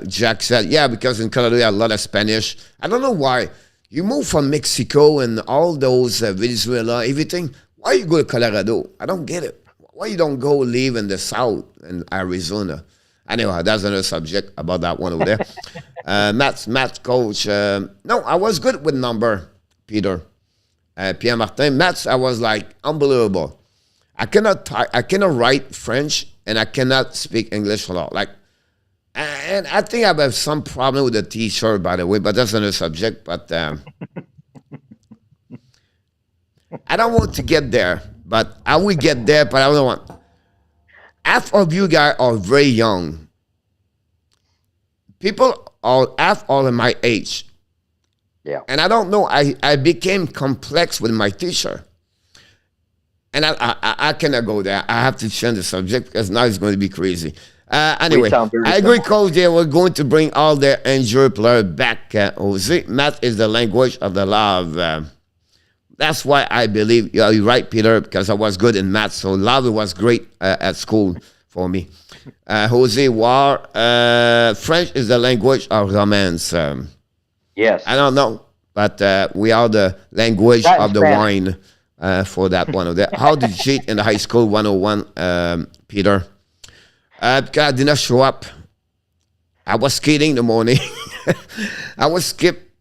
Jack said. Yeah, because in Colorado you have a lot of Spanish. I don't know why. You move from Mexico and all those Venezuela, everything. Why you go to Colorado? I don't get it. Why you don't go live in the South in Arizona? Anyway, that's another subject about that one over there. Matt's coach. No, I was good with number, Peter. Pierre Martin. Matt's, I was like, unbelievable. I cannot write French and I cannot speak English a lot. Like, and I think I have some problem with the T-shirt, by the way, but that's another subject. But I don't want to get there, but I will get there, but I don't want. half of you guys are very young. People are half all of my age. Yeah. And I don't know, I became complex with my teacher. And I cannot go there. I have to change the subject because now it's going to be crazy. Anyway, I agree, Coach. They were going to bring all their injured players back. Jose, math is the language of the love. That's why I believe you're right, Peter, because I was good in math. So love was great at school for me. Jose War, French is the language of romance. Yes. I don't know, but we are the language of the wine for that one. How did you cheat in the high school 101, Peter? Because I did not show up. I was skating in the morning. I was skip.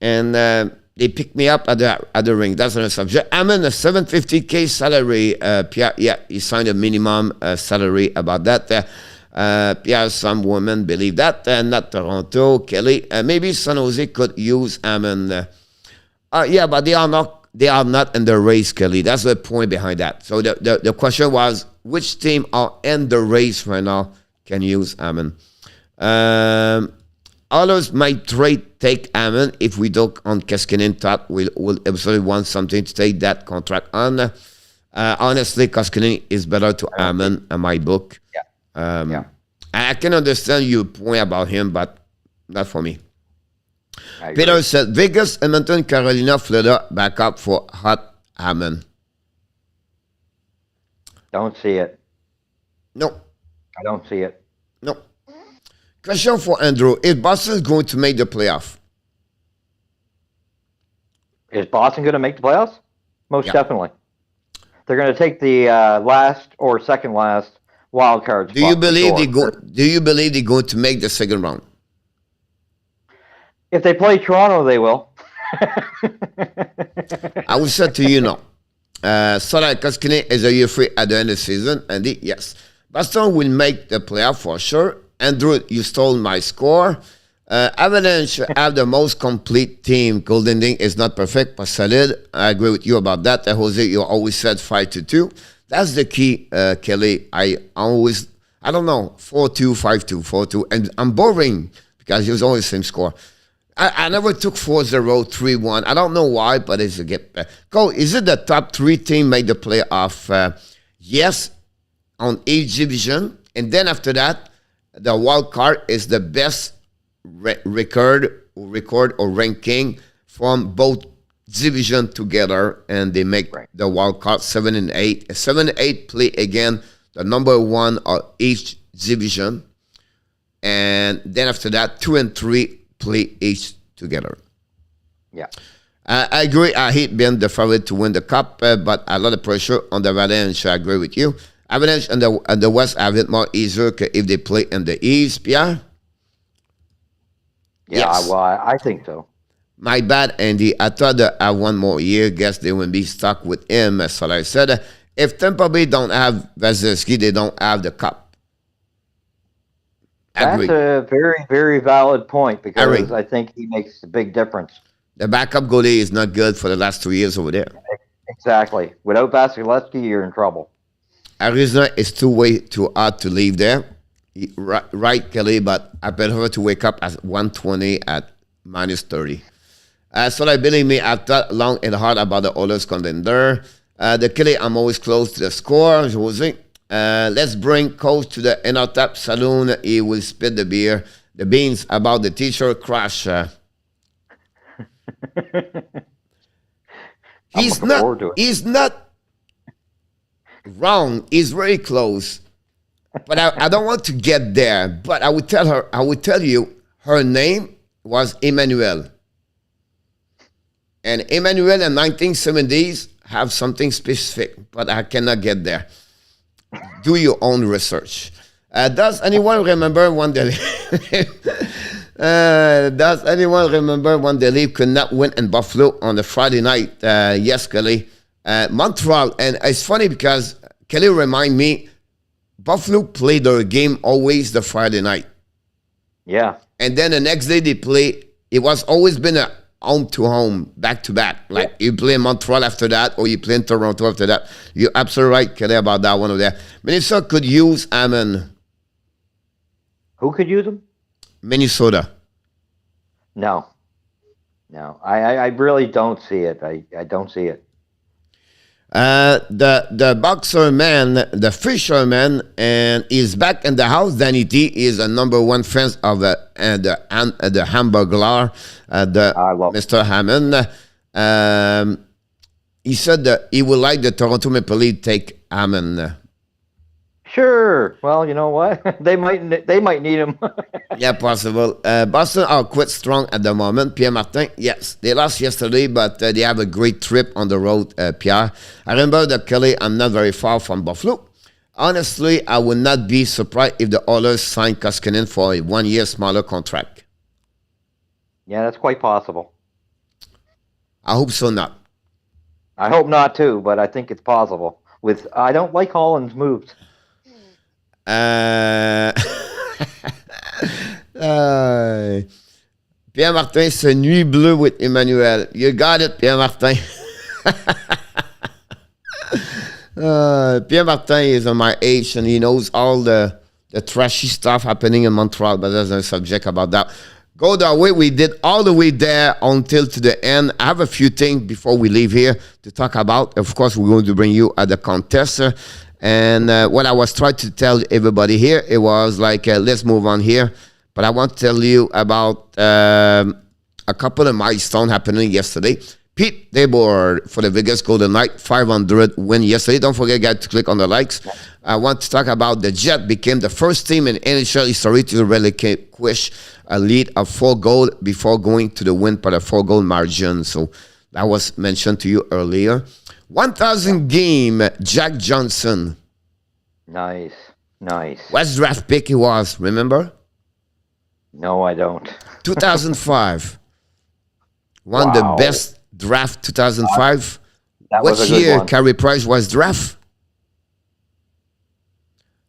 And they picked me up at the ring. That's another subject. I'm in a $750K salary. Pierre, yeah, he signed a minimum salary about that. Pierre, some women believe that. Not Toronto. Kelly, maybe San Jose could use Ammon. Yeah, but they are not in the race, Kelly. That's the point behind that. So the question was, which team are in the race right now can use Ammon? Others might take Ammon if we don't on Koskinen top. We'll absolutely want something to take that contract on. Honestly, Koskinen is better to Ammon in my book. Yeah. I can understand your point about him, but not for me. Peter said, Vegas, Edmonton, Carolina, Florida, back up for hot Ammon. Don't see it. No. I don't see it. No. Question for Andrew. Is Boston going to make the playoff? Is Boston going to make the playoffs? Most definitely. They're going to take the last or second last wild card spot. Do you believe they're going to make the second round? If they play Toronto, they will. I will say to you no. So that Koskinen is a year free at the end of the season, and yes. Boston will make the playoff for sure. Andrew, you stole my score. Avalanche have the most complete team. Golden Ding is not perfect, but solid. I agree with you about that. Jose, you always said 5-2. That's the key, Kelly. I don't know, 4-2, 5-2, 4-2. And I'm boring because it was always the same score. I never took 4-0, 3-1. I don't know why, but it's a get. Cole, is it the top three team make the playoff? Yes, on each division. And then after that, the wild card is the best record or ranking from both division together, and they make the wild card 7 and 8. 7 and 8 play again the number one of each division, and then after that 2 and 3 play each together. Yeah, I agree. I hate being the favorite to win the cup, but a lot of pressure on the Avalanche. I agree with you. Avalanche and the West have it more easier if they play in the East, Pierre. Yeah, yes. well, I think so. My bad, Andy. I thought that I one more year. Guess they wouldn't be stuck with him. That's what I said. If Tampa Bay don't have Vasilevsky, they don't have the cup. That's a very, very valid point because I think he makes a big difference. The backup goalie is not good for the last 2 years over there. Exactly. Without Vasilevsky, you're in trouble. Arizona is too hard to leave there. Right, Kelly, but I prefer to wake up at 120 at minus 30. So I believe me, I've thought long and hard about the Oilers contender. The Kelly, I'm always close to the score. Jose, let's bring Coach to the inner tap saloon. He will spit the beans about the t-shirt crash. He's not wrong. He's very close. But I don't want to get there. But I would tell you, her name was Emmanuel. And Emmanuel in 1970s have something specific, but I cannot get there. Do your own research. Does anyone remember when the Leafs could not win in Buffalo on the Friday night? Yes, Kelly. Montreal, and it's funny because Kelly remind me, Buffalo played their game always the Friday night. Yeah. And then the next day they play. It was always been a home to home, back to back. Like you play in Montreal after that, or you play in Toronto after that. You're absolutely right, Kelly, about that one over there. Minnesota could use Hammond. Who could use him? Minnesota. No. I really don't see it. I don't see it. The boxer man, the fisherman, and he's back in the house. Danny T is a number one fan of the Hamburglar, Mr. Hammond. He said that he would like the Toronto Maple Leafs take Hammond. Sure. Well, you know what? They might need him. Yeah, possible. Boston are quite strong at the moment. Pierre Martin, yes, they lost yesterday, but they have a great trip on the road, Pierre. I remember that, Kelly, I'm not very far from Buffalo. Honestly, I would not be surprised if the Oilers signed Koskinen for a 1 year smaller contract. Yeah, that's quite possible. I hope so not. I hope not too, but I think it's possible. I don't like Holland's moves. Pierre Martin, c'est Nuit Bleue with Emmanuel. You got it, Pierre Martin. Pierre Martin is on my age and he knows all the trashy stuff happening in Montreal, but there's no subject about that. Go that way. We did all the way there until to the end. I have a few things before we leave here to talk about. Of course, we're going to bring you at the contest. And what I was trying to tell everybody here, it was like, let's move on here. But I want to tell you about a couple of milestones happening yesterday. Pete Deboer for the Vegas Golden Knights, 500 win yesterday. Don't forget, guys, to click on the likes. I want to talk about the Jet became the first team in NHL history to relinquish a lead of 4 goals before going to the win by a 4-goal margin. So that was mentioned to you earlier. 1,000 game, Jack Johnson. Nice. What draft pick he was, remember? No, I don't. 2005. Won the best draft, 2005. That What was a good year one. Carey Price was draft?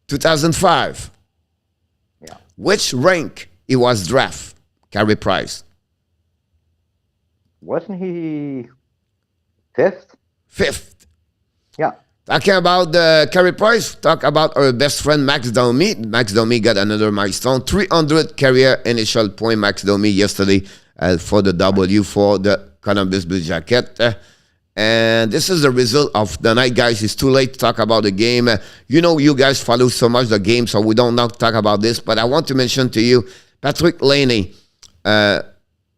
2005. Yeah. Which rank he was draft, Carey Price? Wasn't he 5th? 5th. Yeah. Talking about Carey Price, talk about our best friend Max Domi. Max Domi got another milestone. 300 career initial point Max Domi yesterday for the W for the Columbus Blue Jacket. And this is the result of the night, guys. It's too late to talk about the game. You know, you guys follow so much the game, so we don't now talk about this. But I want to mention to you, Patrick Laney, the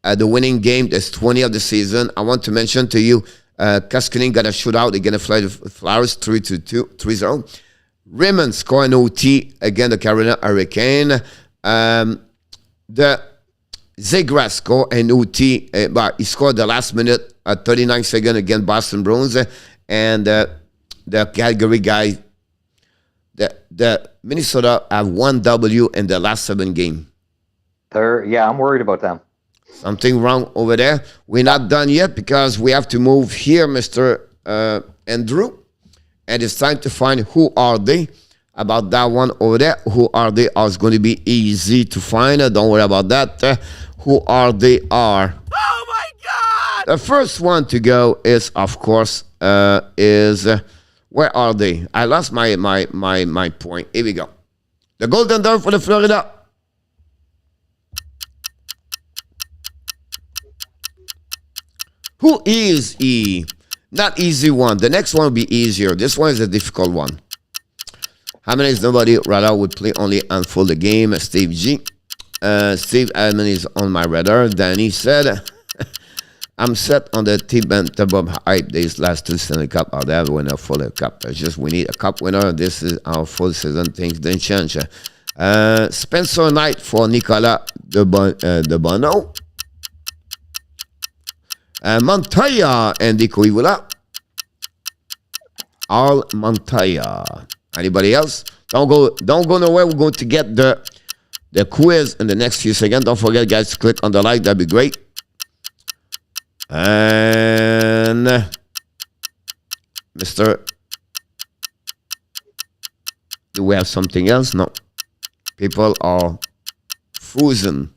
winning game, that's 20 of the season. I want to mention to you, Koskinen got a shootout against the Flyers, 3-0. Raymond scored an OT against the Carolina Hurricane. The Zegras scored an OT, but he scored the last minute at 39 seconds against Boston Bruins. And the Calgary guy, the Minnesota have 1 W in the last 7 games. Yeah, I'm worried about them. Something wrong over there. We're not done yet because we have to move here, Mr. Andrew. And it's time to find who are they. About that one over there. Who are they? It's going to be easy to find. Don't worry about that. Who are they are. Oh my God! The first one to go is, of course, where are they? I lost my point. Here we go. The Golden Dome for the Florida. Who is he? Not easy one. The next one will be easier. This one is a difficult one. How many is nobody? Radar would play only unfold the game. Steve G. Steve Adman is on my radar. Danny said, I'm set on the team and top hype. These last 2 Stanley Cup are there winner for the cup. It's just we need a cup winner. This is our full season. Things didn't change. Spencer Knight for Nicolas de Bono. Montoya and Dikoivula. All Montoya. Anybody else? Don't go nowhere. We're going to get the quiz in the next few seconds. Don't forget, guys, to click on the like. That'd be great. And Mr. Do we have something else? No. People are frozen.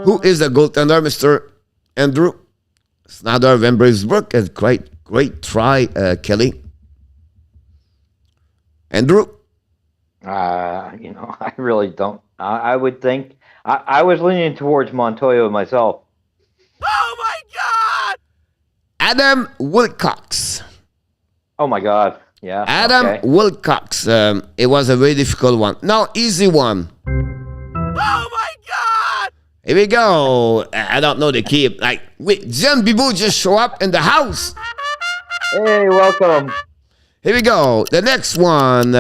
Who is the goaltender, Mr. Andrew? Snyder Van Brysbrook. Great try, Kelly. Andrew? I really don't. I would think I was leaning towards Montoya myself. Oh my God! Adam Wilcox. Oh my God! Yeah. Adam Wilcox. It was a very difficult one. Now, easy one. Oh my God! Here we go. I don't know the key. Wait, Jen Bibo just show up in the house. Hey, welcome. Here we go. The next one.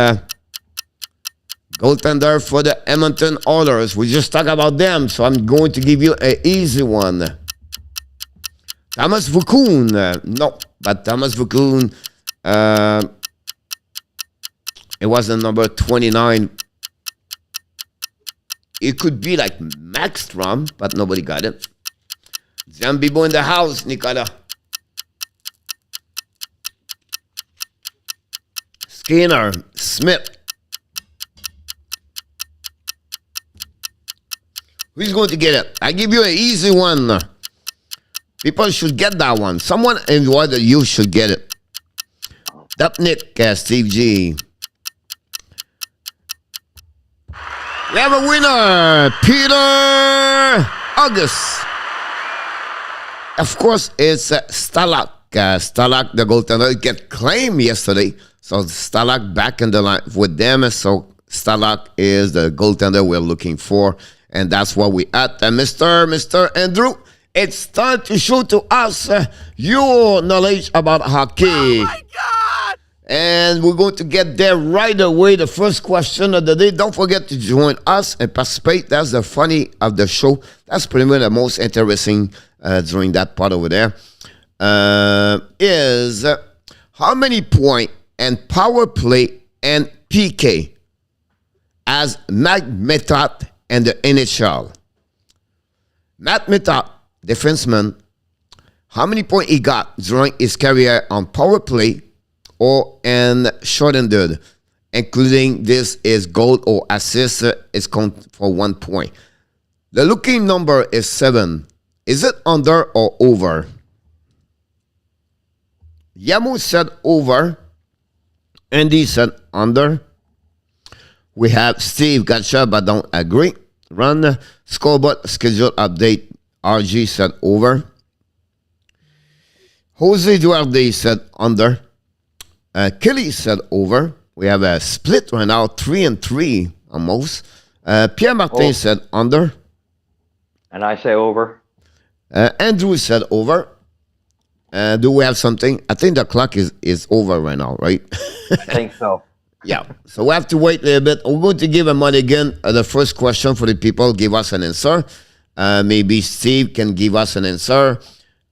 Goaltender for the Edmonton Oilers. We just talked about them, so I'm going to give you an easy one. Thomas Vokoun. No, but Thomas Vokoun, it wasn't number 29. It could be like Maxstrom, but nobody got it. Zambibo in the house, Nicola. Skinner, Smith. Who's going to get it? I give you an easy one. People should get that one. Someone in what you should get it. Dupnik, Steve G. We have a winner, Peter August. Of course, it's Stalak. Stalak, the goaltender, get claimed yesterday. So Stalak back in the line with them. So Stalak is the goaltender we're looking for. And that's what we at. Mr. Andrew, it's time to show to us your knowledge about hockey. Oh my God! And we're going to get there right away. The first question of the day. Don't forget to join us and participate. That's the funny of the show. That's pretty much the most interesting during that part over there. Is how many point and power play and PK as Matt Methot and the NHL. Matt Methot, defenseman, how many points he got during his career on power play or in shortened, including this is goal or assist is count for 1 point. The looking number is 7. Is it under or over? Yamu said over. Andy said under. We have Steve Gotcha, but don't agree. Run scoreboard schedule update. RG said over. Jose Duarte said under. Kelly said over. We have a split right now, 3-3 almost. Pierre Martin said under. And I say over. Andrew said over. Do we have something? I think the clock is over right now, right? I think so. Yeah. So we have to wait a little bit. We're going to give him again the first question for the people. Give us an answer. Maybe Steve can give us an answer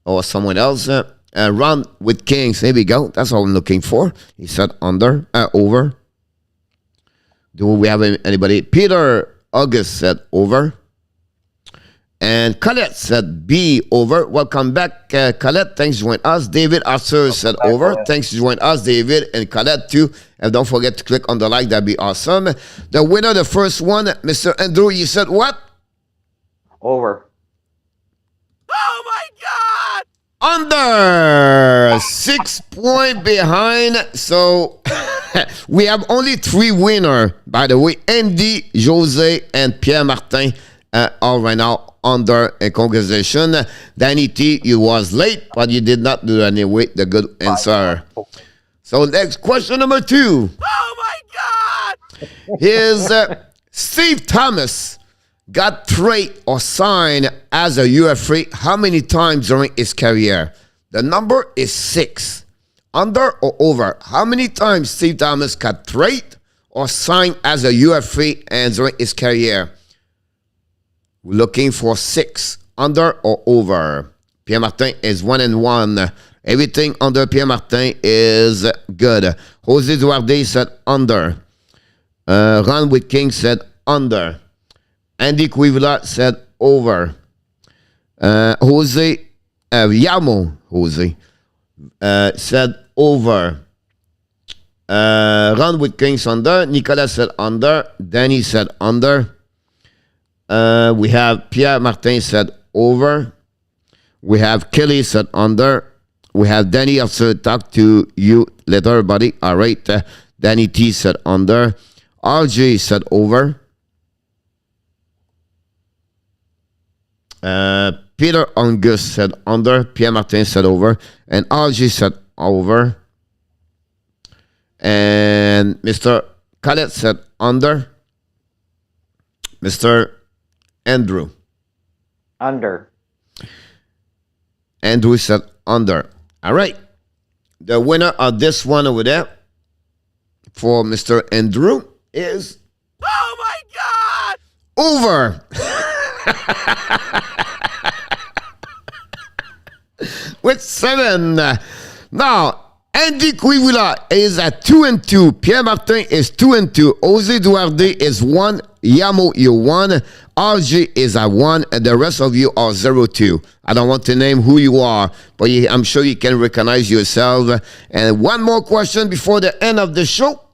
or someone else. Run with Kings. There we go. That's what I'm looking for. He said over. Do we have anybody? Peter August said over. And Colette said B over. Welcome back, Colette. Thanks for joining us. David Arthur said over. Colette. Thanks for joining us, David and Colette too. And don't forget to click on the like. That'd be awesome. The winner, the first one, Mr. Andrew, you said what? Over. Oh my God! Under 6 point behind. So we have only 3 winners, by the way. Andy, Jose, and Pierre Martin are right now under a congregation. Danny T, you was late, but you did not do anyway the good answer. So next question number 2. Oh my God! Is Steve Thomas got traded or signed as a UFA how many times during his career? The number is 6. Under or over? How many times Steve Thomas got traded or signed as a UFA and during his career? We're looking for 6. Under or over? Pierre Martin is 1-1. Everything under Pierre Martin is good. Jose Duarte said under. Ron with King said under. Andy Quivla said over. Yamo Jose said over. Run with Kings under. Nicolas said under. Danny said under. We have Pierre Martin said over. We have Kelly said under. We have Danny also talk to you later, buddy. All right. Danny T said under. RJ said over. Peter Angus said under. Pierre Martin said over. And RJ said over. And Mr. Khaled said under. Mr. Andrew. Under. Andrew said under. All right. The winner of this one over there for Mr. Andrew is Oh my God! over. With 7. Now, Andy Quivula is at 2-2. Pierre Martin is 2-2. Jose Duarte is 1. Yamo, you're 1. RJ is at 1. And the rest of you are 0-2. I don't want to name who you are, but I'm sure you can recognize yourself. And one more question before the end of the show.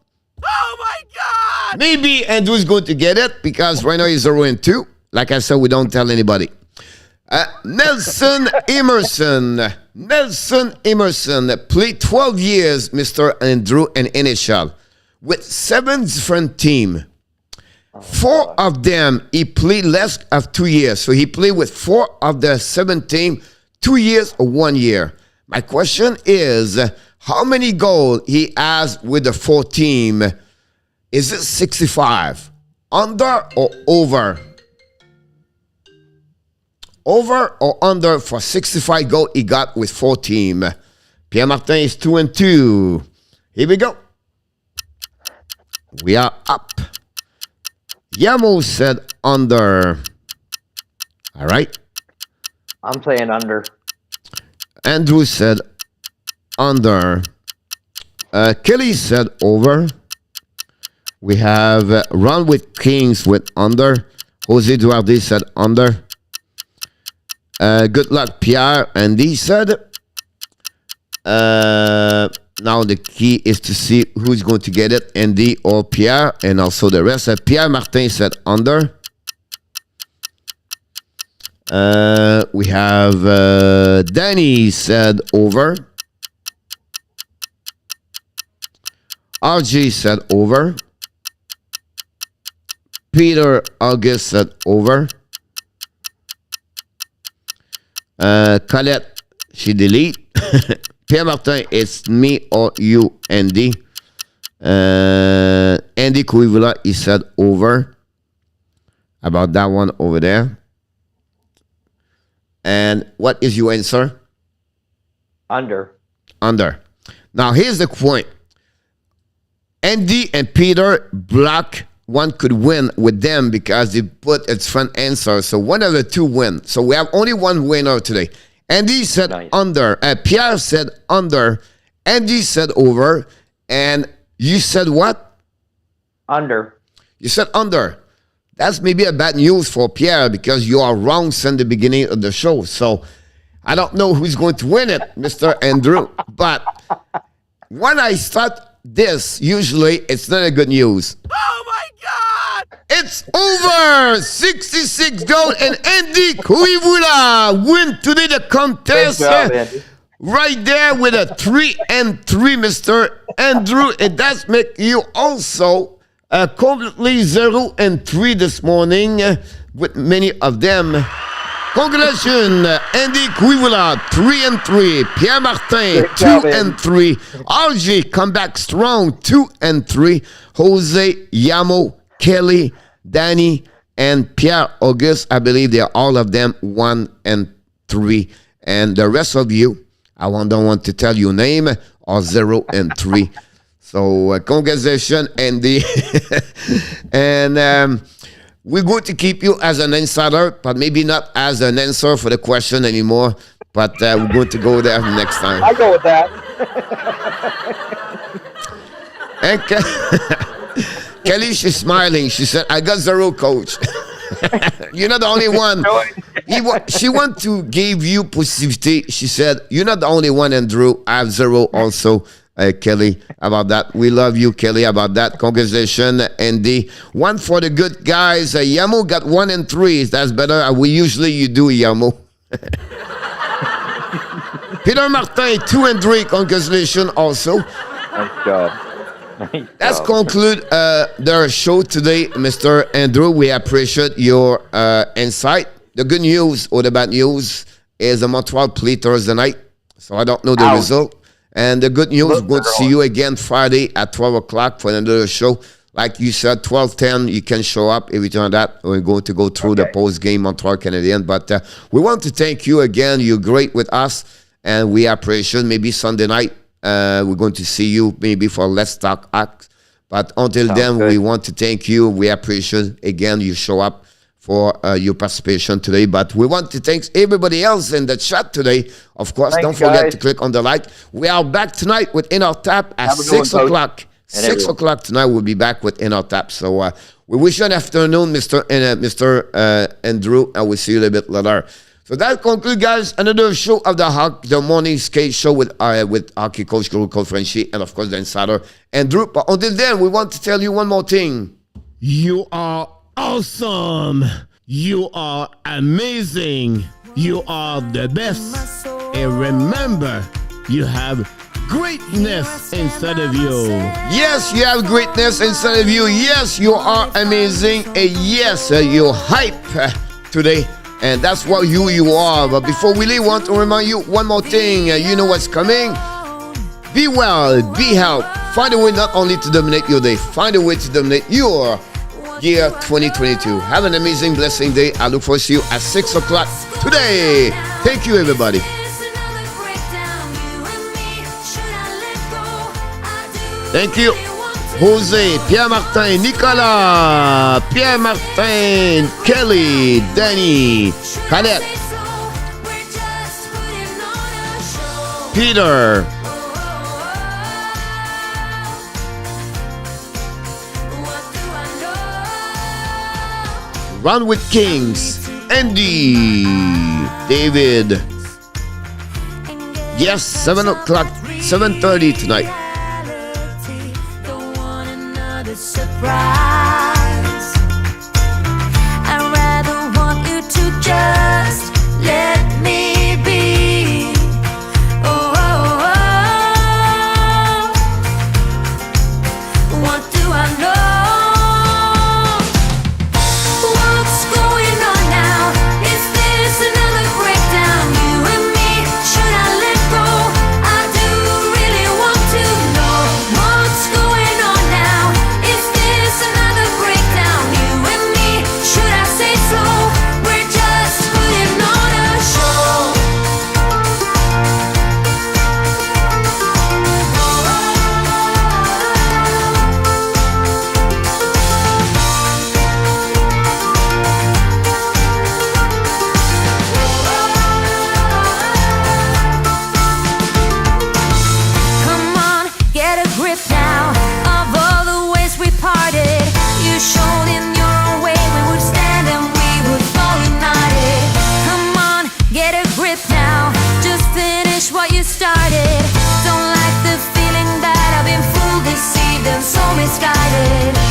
Oh my God! Maybe Andrew's going to get it because right now he's 0-2. Like I said, we don't tell anybody. Nelson Emerson. Nelson Emerson played 12 years, Mr. Andrew, in NHL with 7 different teams. 4 of them, he played less of 2 years. So he played with 4 of the 7 teams, 2 years or 1 year. My question is, how many goals he has with the 4 team? Is it 65? Under or over? Over or under for 65 goals he got with 4 teams? Pierre Martin is 2-2. Here we go. We are up. Yamo said under. All right. I'm saying under. Andrew said under. Kelly said over. We have Run with Kings with under. Jose Duarte said under. Good luck, Pierre. And he said, now the key is to see who's going to get it, Andy or Pierre, and also the rest. Pierre Martin said under. We have Danny said over. RG said over. Peter August said over. Colette, she delete. Pierre Martin, it's me or you, Andy. Andy Kuivula, he said over. About that one over there. And what is your answer? Under. Under. Now, here's the point. Andy and Peter Black, one could win with them because they put its front answer. So one of the two win. So we have only one winner today. Andy said nice. Under. Pierre said under. Andy said over. And you said what? Under. You said under. That's maybe a bad news for Pierre because you are wrong since the beginning of the show. So I don't know who's going to win it, Mr. Andrew. But when I start this, usually it's not a good news. Oh my God! It's over! 66 goals and Andy Kuivula win today the contest. Good job, Andy. Right there with a 3-3, Mr. Andrew. It does make you also completely 0-3 this morning with many of them. Congratulations, Andy Kuivula, 3-3. Pierre Martin, 2-3. RJ come back strong, 2-3. Jose, Yamo, Kelly, Danny, and Pierre Auguste. I believe they are all of them 1-3. And the rest of you, I don't want to tell your name, are 0-3. So congratulations, Andy. And we're going to keep you as an insider, but maybe not as an answer for the question anymore. But we're going to go there next time. I go with that. And Kelly, she's smiling. She said, I got 0, coach. You're not the only one. She wants to give you positivity. She said, you're not the only one, Andrew. I have 0 also. Kelly, about that. We love you, Kelly, about that. Congratulations, Andy. One for the good guys. Yamo got 1 and 3. That's better. You do, Yamo. Peter Martin, 2 and 3. Congratulations also. Thank God. Let's conclude their show today, Mr. Andrew. We appreciate your insight. The good news or the bad news is the Montreal play Thursday night. So I don't know the result. And the good news, we'll see you again Friday at 12 o'clock for another show. Like you said, 12:10, you can show up. Every time that, we're going to go through the post-game Montreal Canadiens. But we want to thank you again. You're great with us, and we appreciate maybe Sunday night. We're going to see you maybe for Let's Talk Act. But until then, we want to thank you. We appreciate, again, you show up for your participation today. But we want to thank everybody else in the chat today. Of course, don't forget to click on the like. We are back tonight with In Our Tap at 6 o'clock. 6 o'clock tonight, we'll be back with In Our Tap. So we wish you an afternoon, Mr. Andrew, and we'll see you a little bit later. So that concludes, guys, another show of the morning skate show with hockey coach Cole Frenchy and, of course, the insider Andrew. But until then, we want to tell you one more thing. You are awesome. You are amazing. You are the best. And remember, you have greatness inside of you. Yes, you have greatness inside of you. Yes, you are amazing. And yes, you're hype today. And that's what you are. But before we leave, I want to remind you one more thing. You know what's coming. Be well, be healthy. Find a way not only to dominate your day, find a way to dominate your year 2022. Have an amazing, blessing day. I look forward to see you at 6 o'clock today. Thank you, everybody. Thank you. Jose, Pierre-Martin, Nicolas, Pierre-Martin, Kelly, Danny, Khaled, Peter, Run with Kings, Andy, David. Yes, 7 o'clock, 7:30 tonight. Surprise. I'd rather want you to just let me be. Oh, oh, oh. What do I know? What's going on now? Is this another breakdown? You and me, should I let go? I do really want to know what's going on now. Is this another breakdown? You and me, should I say so? We're just putting on a show. Come on, get a grip now of all the ways we parted. You showed in your own way we would stand and we would fall united. Come on, get a grip now. Just finish what you started. Don't like the feeling that I've been fooled, deceived, and so misguided.